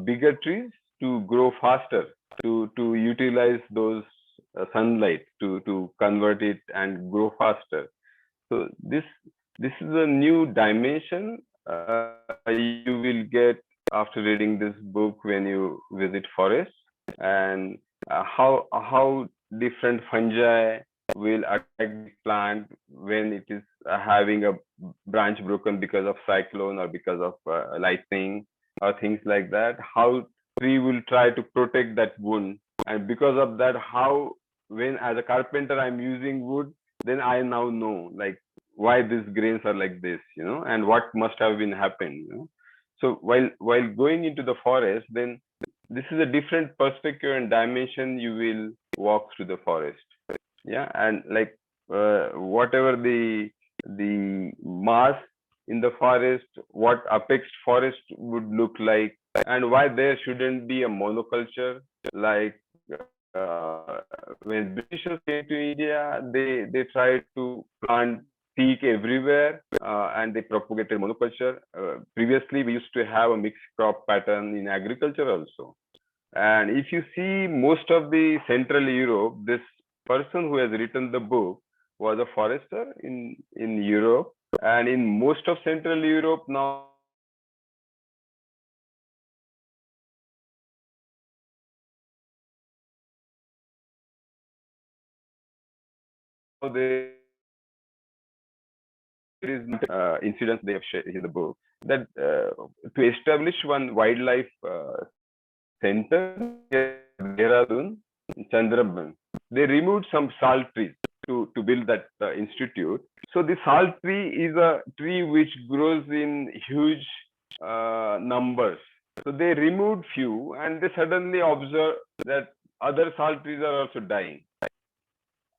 bigger trees to grow faster, to utilize those sunlight to convert it and grow faster. So this is a new dimension you will get after reading this book when you visit forests, and how different fungi will attack the plant when it is having a branch broken because of cyclone or because of lightning or things like that. How tree will try to protect that wound, and because of that, how when as a carpenter I'm using wood, then I now know like why these grains are like this, and what must have been happened. So while going into the forest, then this is a different perspective and dimension you will walk through the forest. Yeah, and like whatever the mass in the forest, what apex forest would look like, and why there shouldn't be a monoculture. Like when Britishers came to India, they tried to plant teak everywhere, and they propagated monoculture. Previously, we used to have a mixed crop pattern in agriculture also. And if you see most of the Central Europe, this person who has written the book was a forester in Europe. And in most of Central Europe now, there is incidents they have shared in the book that to establish one wildlife center, Dehradun, Chandraban, they removed some salt trees to build that institute. So the salt tree is a tree which grows in huge numbers. So they removed few, and they suddenly observed that other salt trees are also dying.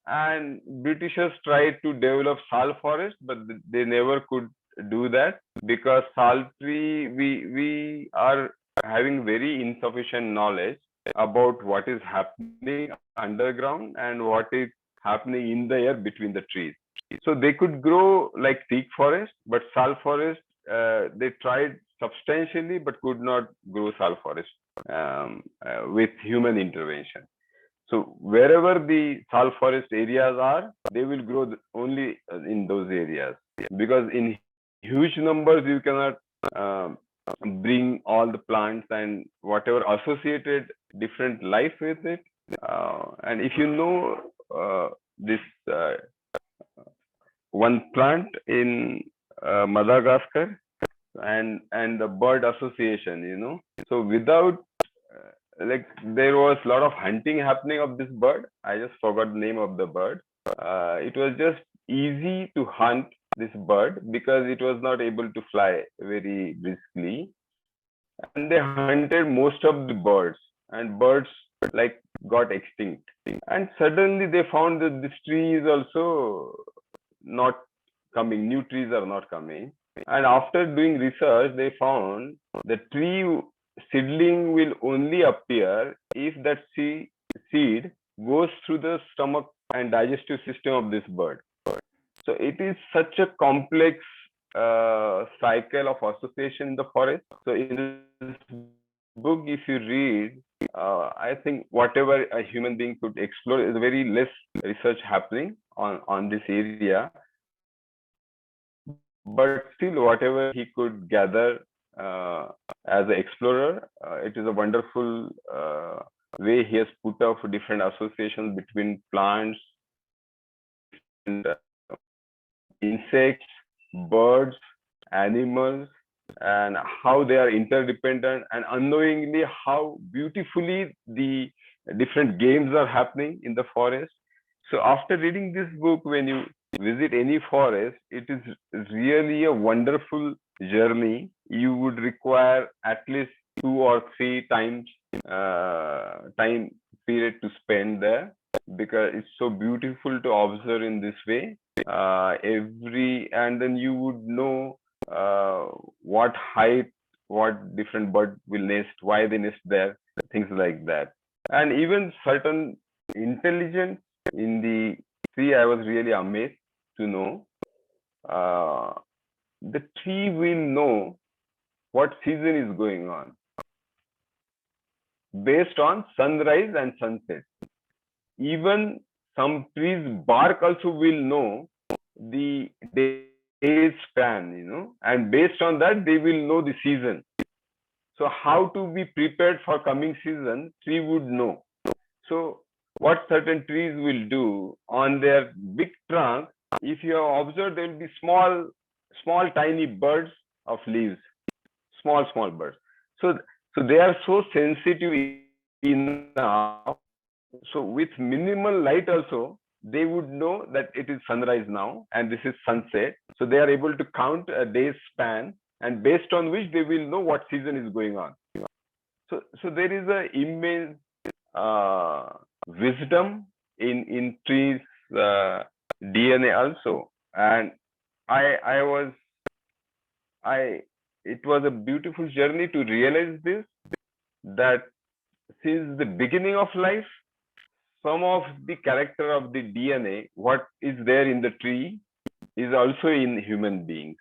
And Britishers tried to develop sal forest, but they never could do that because sal tree, we are having very insufficient knowledge about what is happening underground and what is happening in the air between the trees. So they could grow like teak forest, but sal forest, they tried substantially but could not grow sal forest with human intervention. So wherever the sal forest areas are, they will grow only in those areas, because in huge numbers you cannot bring all the plants and whatever associated different life with it. And if you know this one plant in Madagascar and the bird association, so without like there was a lot of hunting happening of this bird. I just forgot the name of the bird. It was just easy to hunt this bird because it was not able to fly very briskly, and they hunted most of the birds, and birds like got extinct. And suddenly they found that this tree is also not coming, new trees are not coming. And after doing research, they found the tree seedling will only appear if that seed goes through the stomach and digestive system of this bird. So it is such a complex cycle of association in the forest. So in this book, if you read, I think whatever a human being could explore, is very less research happening on this area. But still, whatever he could gather as an explorer, it is a wonderful way he has put up different associations between plants and insects, birds, animals, and how they are interdependent, and unknowingly how beautifully the different games are happening in the forest. So after reading this book, when you visit any forest, it is really a wonderful journey. You would require at least 2 or 3 times time period to spend there, because it's so beautiful to observe in this way. And then you would know what height, what different bird will nest, why they nest there, things like that. And even certain intelligence in the tree, I was really amazed to know. The tree will know what season is going on based on sunrise and sunset. Even some trees bark also will know the day span, and based on that they will know the season. So how to be prepared for coming season, tree would know. So what certain trees will do on their big trunk, if you have observed, there will be small tiny birds of leaves, small birds. So they are so sensitive enough. So with minimal light also, they would know that it is sunrise now and this is sunset. So they are able to count a day's span, and based on which they will know what season is going on. So there is a immense wisdom in trees DNA also. And it was a beautiful journey to realize this, that since the beginning of life, some of the character of the DNA, what is there in the tree, is also in human beings.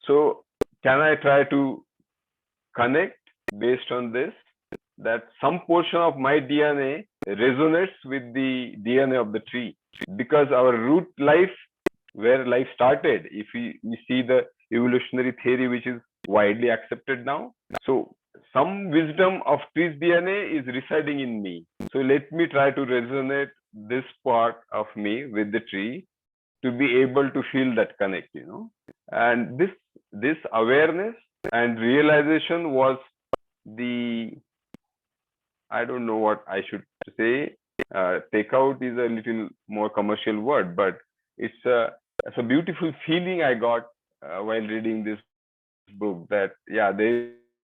So can I try to connect based on this, that some portion of my DNA resonates with the DNA of the tree, because our root life, where life started, if we see the evolutionary theory which is widely accepted now, so some wisdom of tree's DNA is residing in me. So let me try to resonate this part of me with the tree to be able to feel that connect, and this awareness and realization was the, I don't know what I should say. Takeout is a little more commercial word, but it's a beautiful feeling I got while reading this book, that yeah, there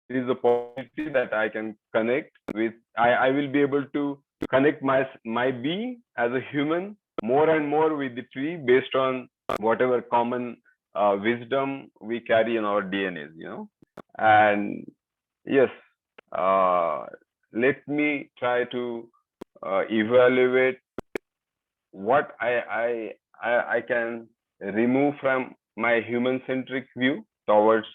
is a possibility that I can connect with. I will be able to connect my being as a human more and more with the tree based on whatever common wisdom we carry in our DNAs. And yes, uh, let me try to evaluate what I can remove from my human centric view towards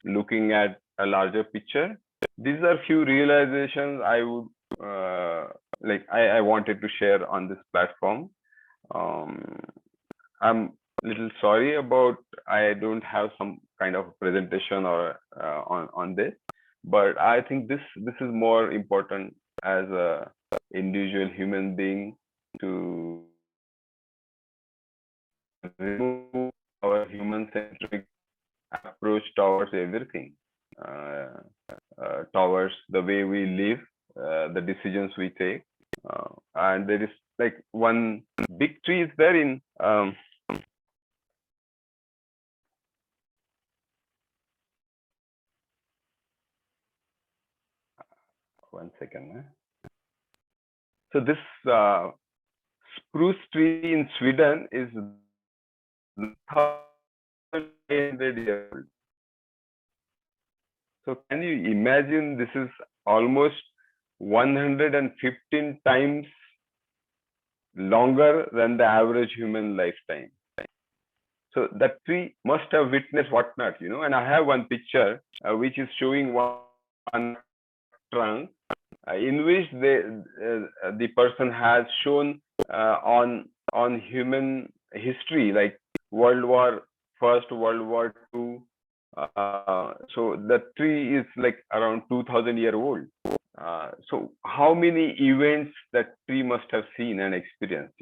looking at a larger picture. These are few realizations I would I wanted to share on this platform. um, I'm a little sorry about I don't have some kind of presentation or on this, but I think this is more important as a individual human being to remove our human centric approach towards everything, uh, towards the way we live, the decisions we take, and there is like one big tree is there in. One second. So this spruce tree in Sweden is 1,500 years old. So can you imagine, this is almost 115 times longer than the average human lifetime. So that tree must have witnessed whatnot, and I have one picture which is showing one trunk in which the person has shown on human history, like World War First, World War Two. So the tree is like around 2,000 year old. So how many events that tree must have seen and experienced?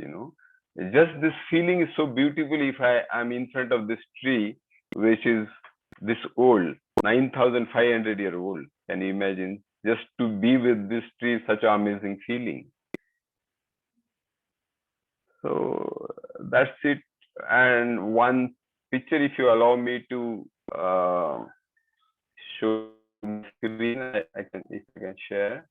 Just this feeling is so beautiful. If I am in front of this tree, which is this old, 9,500 year old, can you imagine? Just to be with this tree is such an amazing feeling. So that's it. And one picture, if you allow me to show my screen, I can, if I can share.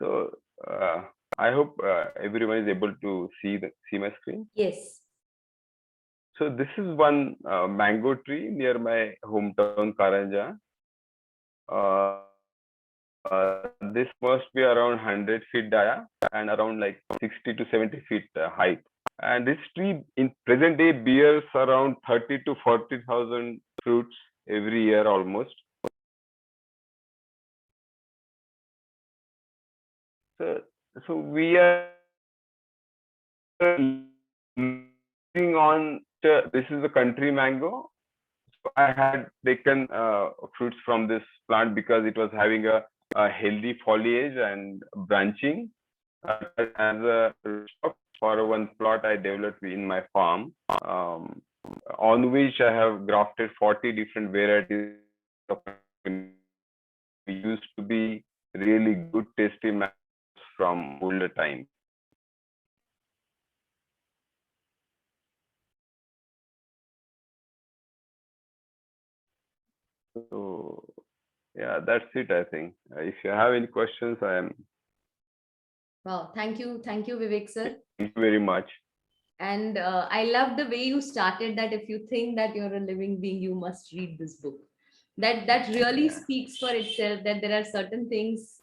So I hope everyone is able to see my screen. Yes. So this is one mango tree near my hometown, Karanja. This must be around 100 feet dia and around like 60 to 70 feet height. And this tree in present day bears around 30 to 40,000 fruits every year almost. So we are moving on to, this is the country mango. So I had taken fruits from this plant because it was having a healthy foliage and branching. As a stock for one plot I developed in my farm, on which I have grafted 40 different varieties of used to be really good tasty mangoes from older time. So yeah, that's it, I think. If you have any questions, I am. Wow, thank you, Vivek sir. Thank you very much. And I love the way you started that if you think that you're a living being, you must read this book. That really Yeah. speaks for itself, that there are certain things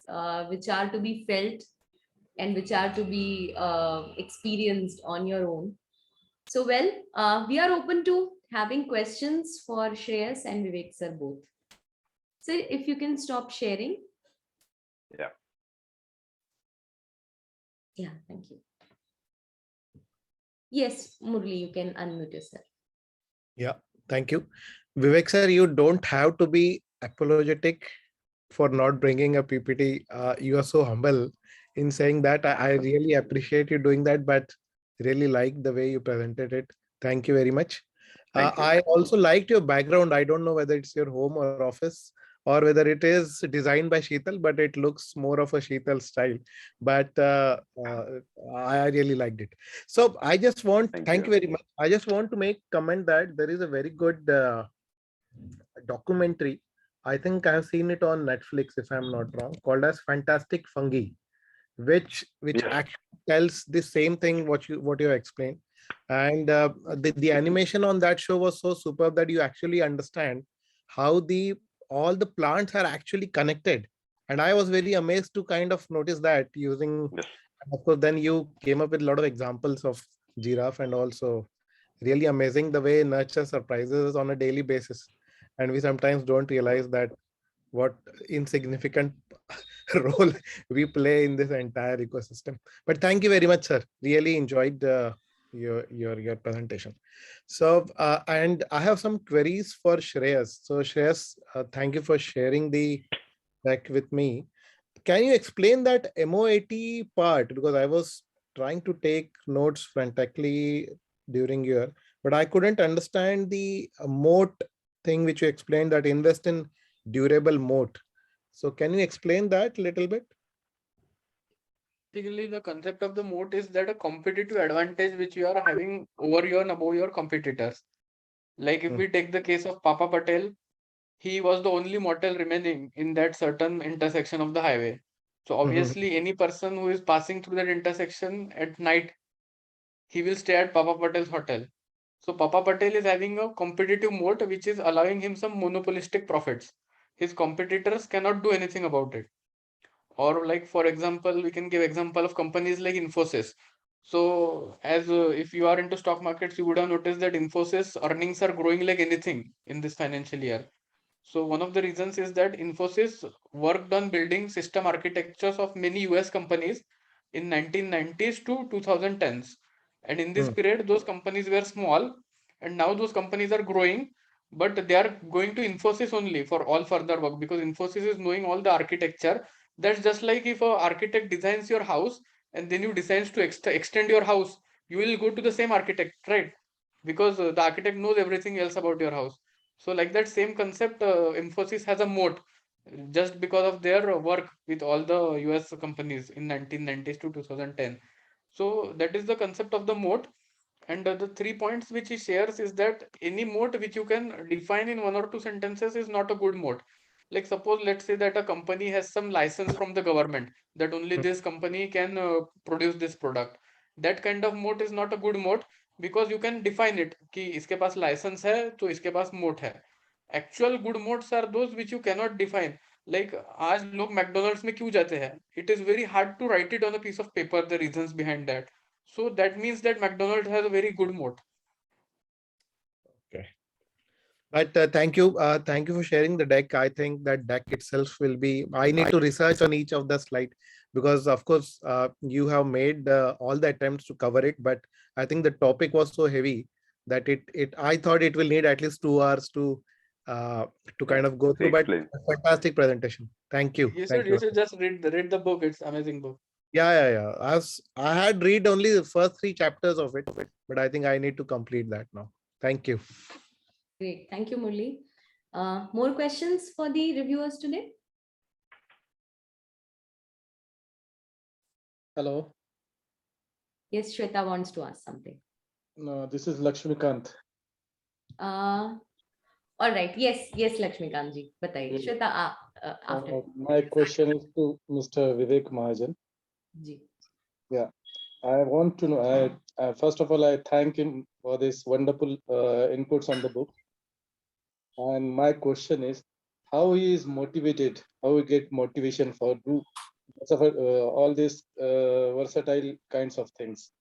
which are to be felt and which are to be experienced on your own. So, well, we are open to having questions for Shreyas and Vivek sir both. So, if you can stop sharing. Yeah. Yeah, thank you. Yes, Murli, you can unmute yourself. Yeah, thank you. Vivek sir, you don't have to be apologetic for not bringing a PPT. You are so humble in saying that. I really appreciate you doing that, but really like the way you presented it. Thank you very much. Thank you. I also liked your background. I don't know whether it's your home or office or whether it is designed by Sheetal, but it looks more of a Sheetal style. But I really liked it. So I just want, thank you very much. I just want to make comment that there is a very good documentary. I think I've seen it on Netflix, if I'm not wrong, called as Fantastic Fungi, which Yes. actually tells the same thing what you explained. And the animation on that show was so superb that you actually understand how the all the plants are actually connected. And I was very amazed to kind of notice that using, Yes. of course, then you came up with a lot of examples of giraffe, and also really amazing the way nurture surprises us on a daily basis. And we sometimes don't realize that what insignificant role we play in this entire ecosystem. But thank you very much, sir. Really enjoyed your presentation. So and I have some queries for Shreyas. So Shreyas, thank you for sharing the deck with me. Can you explain that MOAT part? Because I was trying to take notes frantically during your, but I couldn't understand the moat thing which you explained, that invest in durable moat. So can you explain that a little bit? Basically, the concept of the moat is that a competitive advantage which you are having over your and above your competitors. Like if we take the case of Papa Patel, he was the only mortal remaining in that certain intersection of the highway. So Mhm. obviously, any person who is passing through that intersection at night, he will stay at Papa Patel's hotel. So Papa Patel is having a competitive moat which is allowing him some monopolistic profits. His competitors cannot do anything about it. Or like for example, we can give example of companies like Infosys. So as if you are into stock markets, you would have noticed that Infosys earnings are growing like anything in this financial year. So one of the reasons is that Infosys worked on building system architectures of many US companies in 1990s to 2010s. And in this Mm. period, those companies were small, and now those companies are growing, but they are going to Infosys only for all further work because Infosys is knowing all the architecture. That's just like if an architect designs your house and then you decides to extend your house, you will go to the same architect, right? Because the architect knows everything else about your house. So like that same concept, Infosys has a moat just because of their work with all the US companies in 1990s to 2010. So that is the concept of the moat. And the 3 points which he shares is that any moat which you can define in 1 or 2 sentences is not a good moat. Like suppose let's say that a company has some license from the government that only this company can produce this product. That kind of moat is not a good moat because you can define it कि इसके पास license है तो इसके पास moat है. Actual good moats are those which you cannot define. Like आज लोग McDonald's में क्यों जाते हैं? It is very hard to write it on a piece of paper the reasons behind that. So that means that McDonald's has a very good moat. Okay. But thank you for sharing the deck. I think that deck itself will be, I need to research on each of the slide, because of course you have made all the attempts to cover it, but I think the topic was so heavy that I thought it will need at least 2 hours to kind of go through. But Explain. fantastic presentation. Thank you. You Thank should you you. should just read the book. It's amazing book. Yeah. I had read only the first 3 chapters of it, but I think I need to complete that now. Thank you. Great. Thank you, Murli. More questions for the reviewers today? Hello, Yes, Shweta wants to ask something. no, this is Lakshmikant. Uh, All right. Yes, yes, Lakshmikant ji. Bataiye. Shweta, after. My question is to Mr. Vivek Mahajan. Ji. Yeah, I want to know. First of all, I thank him for this wonderful inputs on the book. And my question is, how he is motivated? How he get motivation for do all these versatile kinds of things?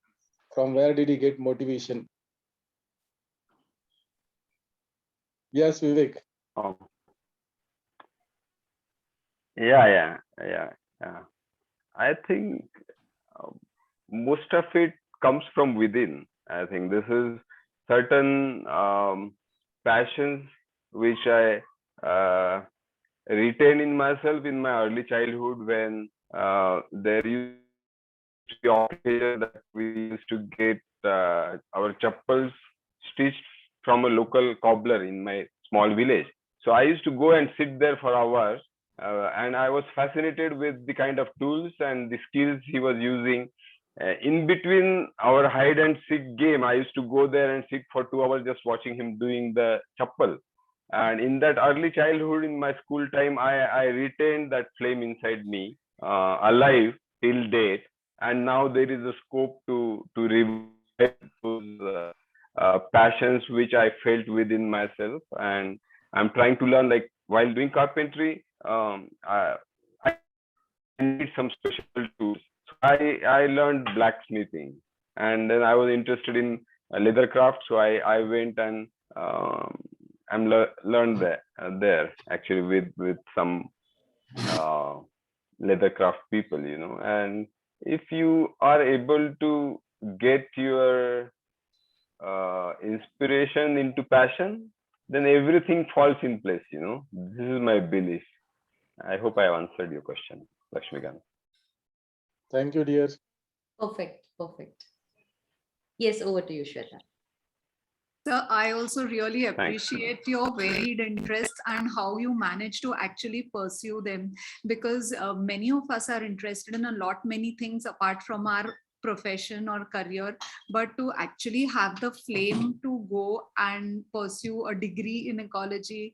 From where did he get motivation? Yes, Vivek. Um, yeah. I think most of it comes from within. I think this is certain passions which I retain in myself in my early childhood, when there used to be occasion that we used to get our chappals stitched from a local cobbler in my small village. So I used to go and sit there for hours, and I was fascinated with the kind of tools and the skills he was using. In between our hide and seek game, I used to go there and sit for 2 hours just watching him doing the chappal. And in that early childhood, in my school time, I retained that flame inside me, alive till date. And now there is a scope to revive those passions which I felt within myself, and I'm trying to learn. Like while doing carpentry, I need some special tools. So I learned blacksmithing, and then I was interested in leather craft. So I went and learned there actually with some leather craft people, and if you are able to get your inspiration into passion, then everything falls in place. This is my belief. I hope I have answered your question, Lakshmikant. Thank you, dear. Perfect. Perfect. Yes, over to you, Shweta. So I also really Thanks. appreciate your varied interests and how you manage to actually pursue them, because many of us are interested in many things apart from our profession or career, but to actually have the flame to go and pursue a degree in ecology,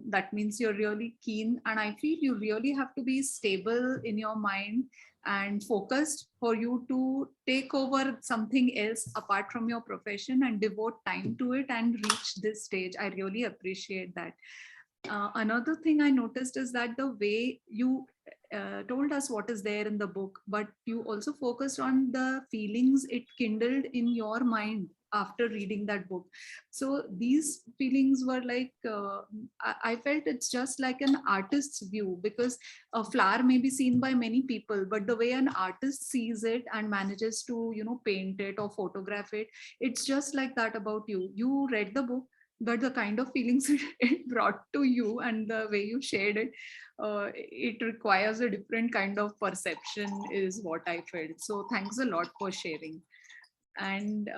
that means you're really keen. And I feel you really have to be stable in your mind and focused for you to take over something else apart from your profession and devote time to it and reach this stage. I really appreciate that. Another thing I noticed is that the way you told us what is there in the book, but you also focused on the feelings it kindled in your mind after reading that book. So these feelings were like, I felt it's just like an artist's view, because a flower may be seen by many people, but the way an artist sees it and manages to, paint it or photograph it, it's just like that about you. You read the book, but the kind of feelings it brought to you and the way you shared it, it requires a different kind of perception is what I felt. So thanks a lot for sharing. And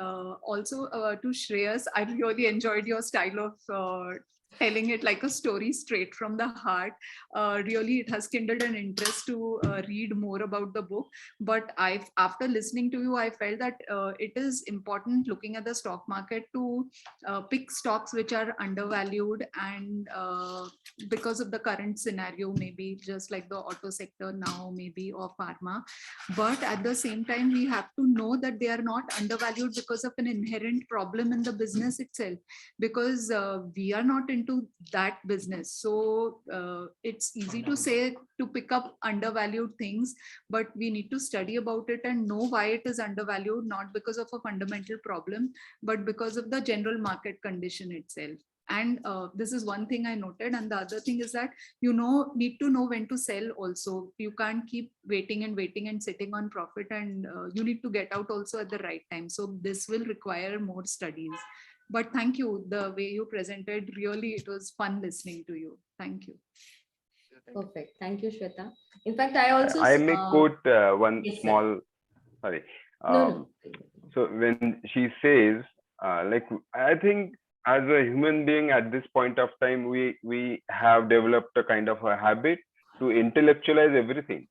also to Shreyas, I really enjoyed your style of telling it like a story straight from the heart. Really, it has kindled an interest to read more about the book. But after listening to you, I felt that it is important, looking at the stock market, to pick stocks which are undervalued, and because of the current scenario, maybe just like the auto sector now, maybe, or pharma. But at the same time, we have to know that they are not undervalued because of an inherent problem in the business itself, because we are not into that business. So it's easy to say to pick up undervalued things, but we need to study about it and know why it is undervalued, not because of a fundamental problem, but because of the general market condition itself. And this is one thing I noted. And the other thing is that need to know when to sell also. You can't keep waiting and sitting on profit, and you need to get out also at the right time. So this will require more studies. But thank you, the way you presented, really it was fun listening to you. Thank you. Perfect. Thank you, Shweta. In fact, I also I may quote one yes, sir. small. Sorry. No. So when she says, I think as a human being at this point of time, we have developed a kind of a habit to intellectualize everything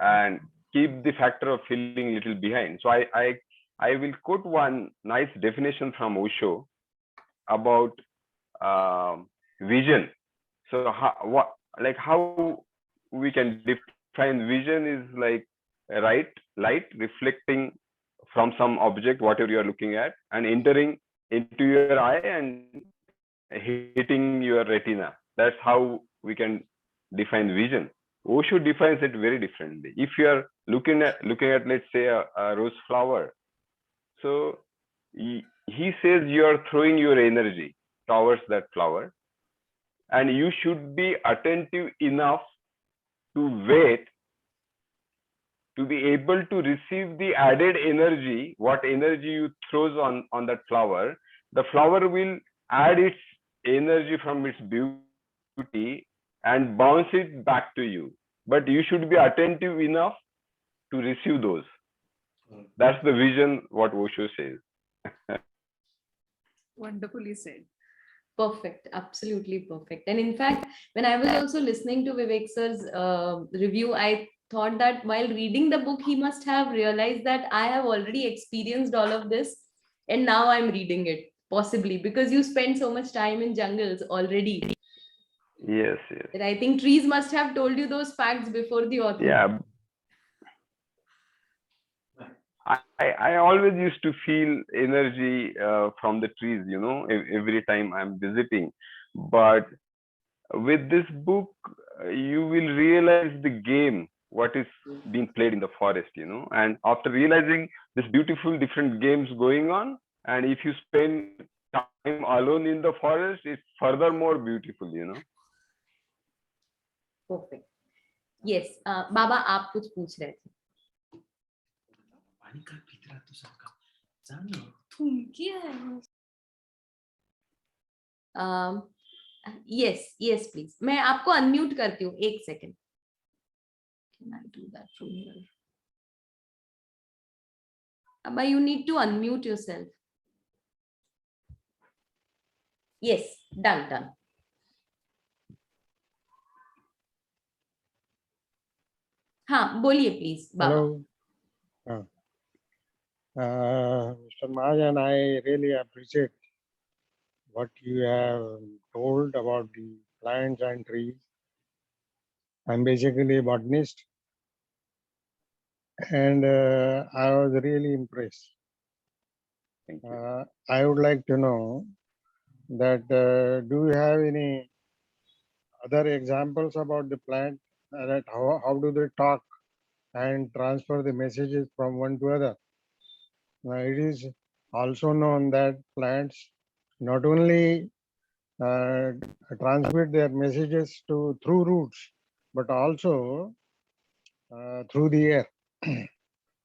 and keep the factor of feeling little behind. So I will quote one nice definition from Osho about vision. So how we can define vision is like light reflecting from some object, whatever you are looking at, and entering into your eye and hitting your retina. That's how we can define vision. Osho defines it very differently. If you are looking at let's say a rose flower, so he says you are throwing your energy towards that flower, and you should be attentive enough to wait to be able to receive the added energy, what energy you throws on that flower. The flower will add its energy from its beauty and bounce it back to you. But you should be attentive enough to receive those. That's the vision, what Osho says. Wonderfully said. Perfect, absolutely perfect. And in fact, when I was also listening to Vivek sir's review, I thought that while reading the book, he must have realized that I have already experienced all of this, and now I'm reading it, possibly because you spend so much time in jungles already. Yes. That I think trees must have told you those facts before the author. Yeah. I always used to feel energy from the trees, every time I'm visiting. But with this book, you will realize the game, what is being played in the forest, and after realizing this beautiful different games going on, and if you spend time alone in the forest, it's furthermore beautiful, Perfect. Yes. बाबा आप कुछ पूछ रहे थे. Yes, please. मैं आपको unmute करती हूँ, एक second. Can I do that from here? Abba, you need to unmute yourself. Yes, done. हाँ, बोलिए please Baba. Hello. Mr. Mahajan, I really appreciate what you have told about the plants and trees. I'm basically a botanist, and I was really impressed. Thank you. I would like to know that do you have any other examples about the plant, that how do they talk and transfer the messages from one to other? It is also known that plants not only transmit their messages through roots, but also through the air.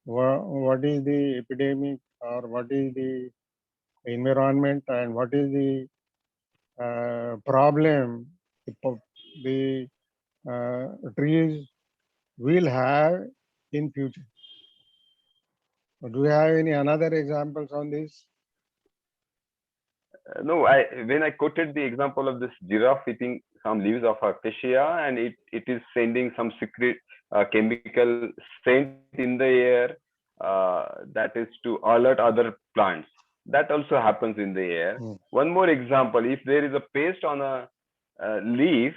What is the epidemic, or what is the environment, and what is the problem the trees will have in future? Do you have any other examples on this? No, when I quoted the example of this giraffe eating some leaves of acacia, and it is sending some secret chemical scent in the air, that is to alert other plants. That also happens in the air. One more example: if there is a pest on a leaf,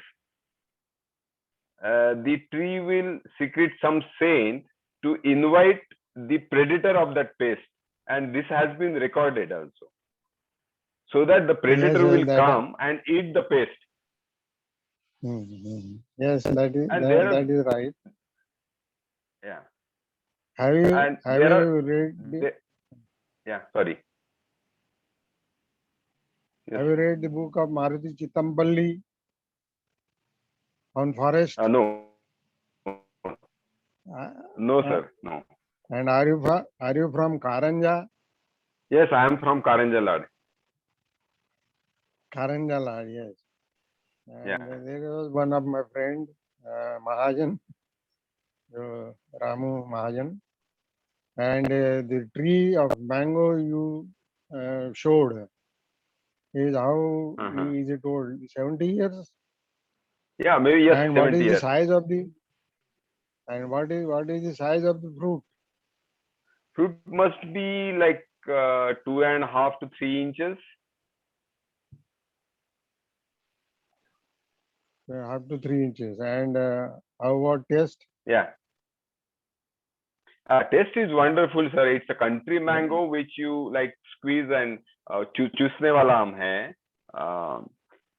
the tree will secrete some scent to invite the predator of that pest, and this has been recorded also, so that the predator will come and eat the pest. Yes, that is right. Yeah. Have you read? Sorry. Yes. Have you read the book of Maruti Chittampalli on forest? No. No, sir. No. And are you from Karanja? Yes, I am from Karanjalad. Karanjalad, yes. And there was one of my friend, Mahajan, Ramu Mahajan, and the tree of mango you showed is how is it old? 70 years? Yeah, maybe yes. And what is the size of the? And what is the size of the fruit? Fruit must be like 2.5 to 3 inches. up to 3 inches. And how about taste? Yeah. Taste is wonderful, sir. It's a country mango which you like squeeze and chusne wala aam hai.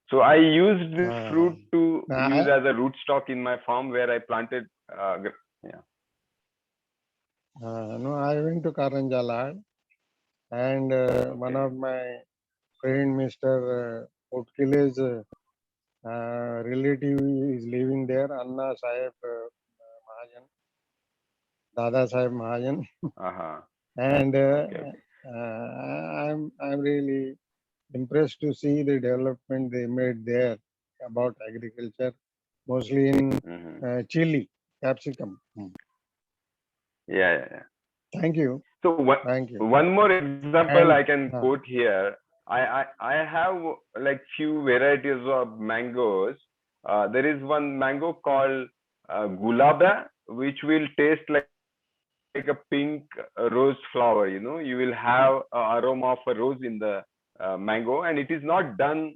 So I used this fruit to use as a rootstock in my farm where I planted. No, I went to Karanjalad, and one of my friend, Mr. Utkile's relative is living there, Anna Sahib Mahajan, Dada Sahib Mahajan, and I'm really impressed to see the development they made there about agriculture, mostly in chili, capsicum. Yeah. Thank you. So Thank you. one more example I can quote here. I have like few varieties of mangoes. There is one mango called gulaba, which will taste like a pink rose flower. You will have aroma of a rose in the mango, and it is not done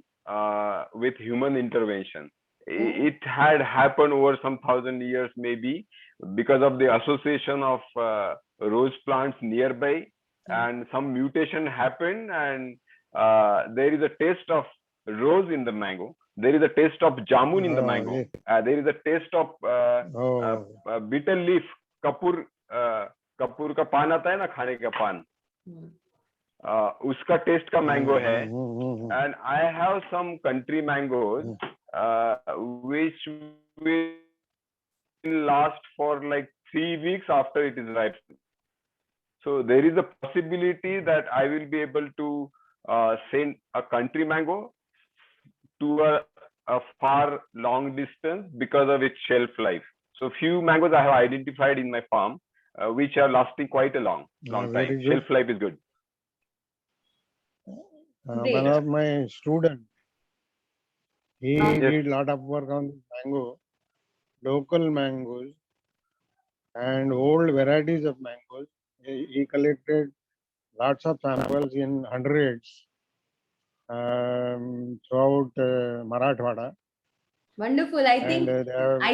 with human intervention. It had happened over some 1,000 years maybe because of the association of rose plants nearby, and some mutation happened, and there is a taste of rose in the mango. There is a taste of jamun in the mango. There is a taste of bitter leaf, kapur का पान आता है ना, खाने का पान, उसका test का मैंगो है. And I have some country mangoes which will last for like 3 weeks after it is ripe. So there is a possibility that I will be able to send a country mango to a far long distance because of its shelf life. So few mangoes I have identified in my farm which are lasting quite a long time. Shelf life is good. One of my students, he did a lot of work on mango, local mangoes, and old varieties of mangoes. He collected lots of samples in hundreds throughout Marathwada. Wonderful. I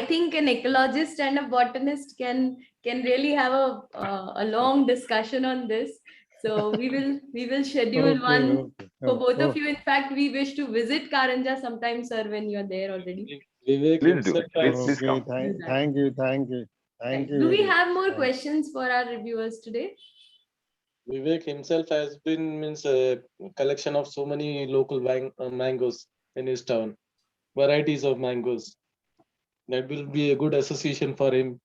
think an ecologist and a botanist can really have a long discussion on this. So we will schedule one for both of you. In fact, we wish to visit Karanja sometime, sir, when you're there already. Vivek himself Please come. Thank you. Do we have more questions for our reviewers today? Vivek himself has been a collection of so many local mangoes in his town, varieties of mangoes. That will be a good association for him.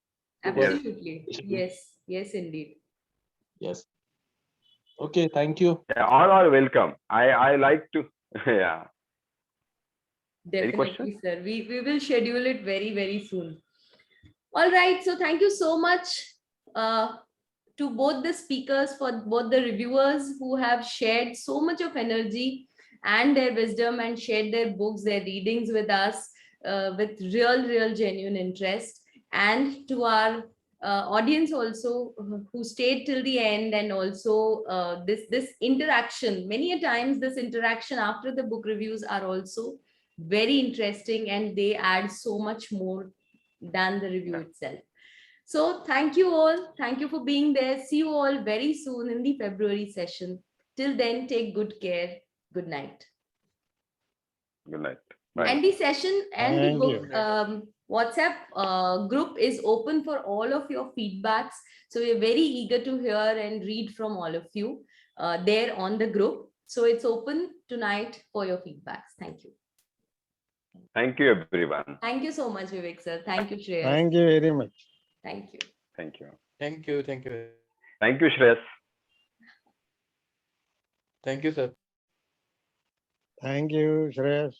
Absolutely. Yes, indeed. Yes. Okay, thank you. Yeah, all are welcome. I like to, yeah. Definitely, sir. We will schedule it very, very soon. All right. So thank you so much to both the speakers, for both the reviewers who have shared so much of energy and their wisdom and shared their books, their readings with us with real, genuine interest. And to our audience also who stayed till the end, and also this interaction. Many a times this interaction after the book reviews are also very interesting, and they add so much more than the review itself. So thank you all. Thank you for being there. See you all very soon in the February session. Till then, take good care. Good night. Good night. Bye. And the session and the book WhatsApp group is open for all of your feedbacks. So we're very eager to hear and read from all of you there on the group. So it's open tonight for your feedbacks. Thank you. Thank you, everyone. Thank you so much, Vivek sir. Thank you, Shreyas. Thank you very much. Thank you. Thank you. Thank you, Shreyas. Thank you, sir. Thank you, Shreyas.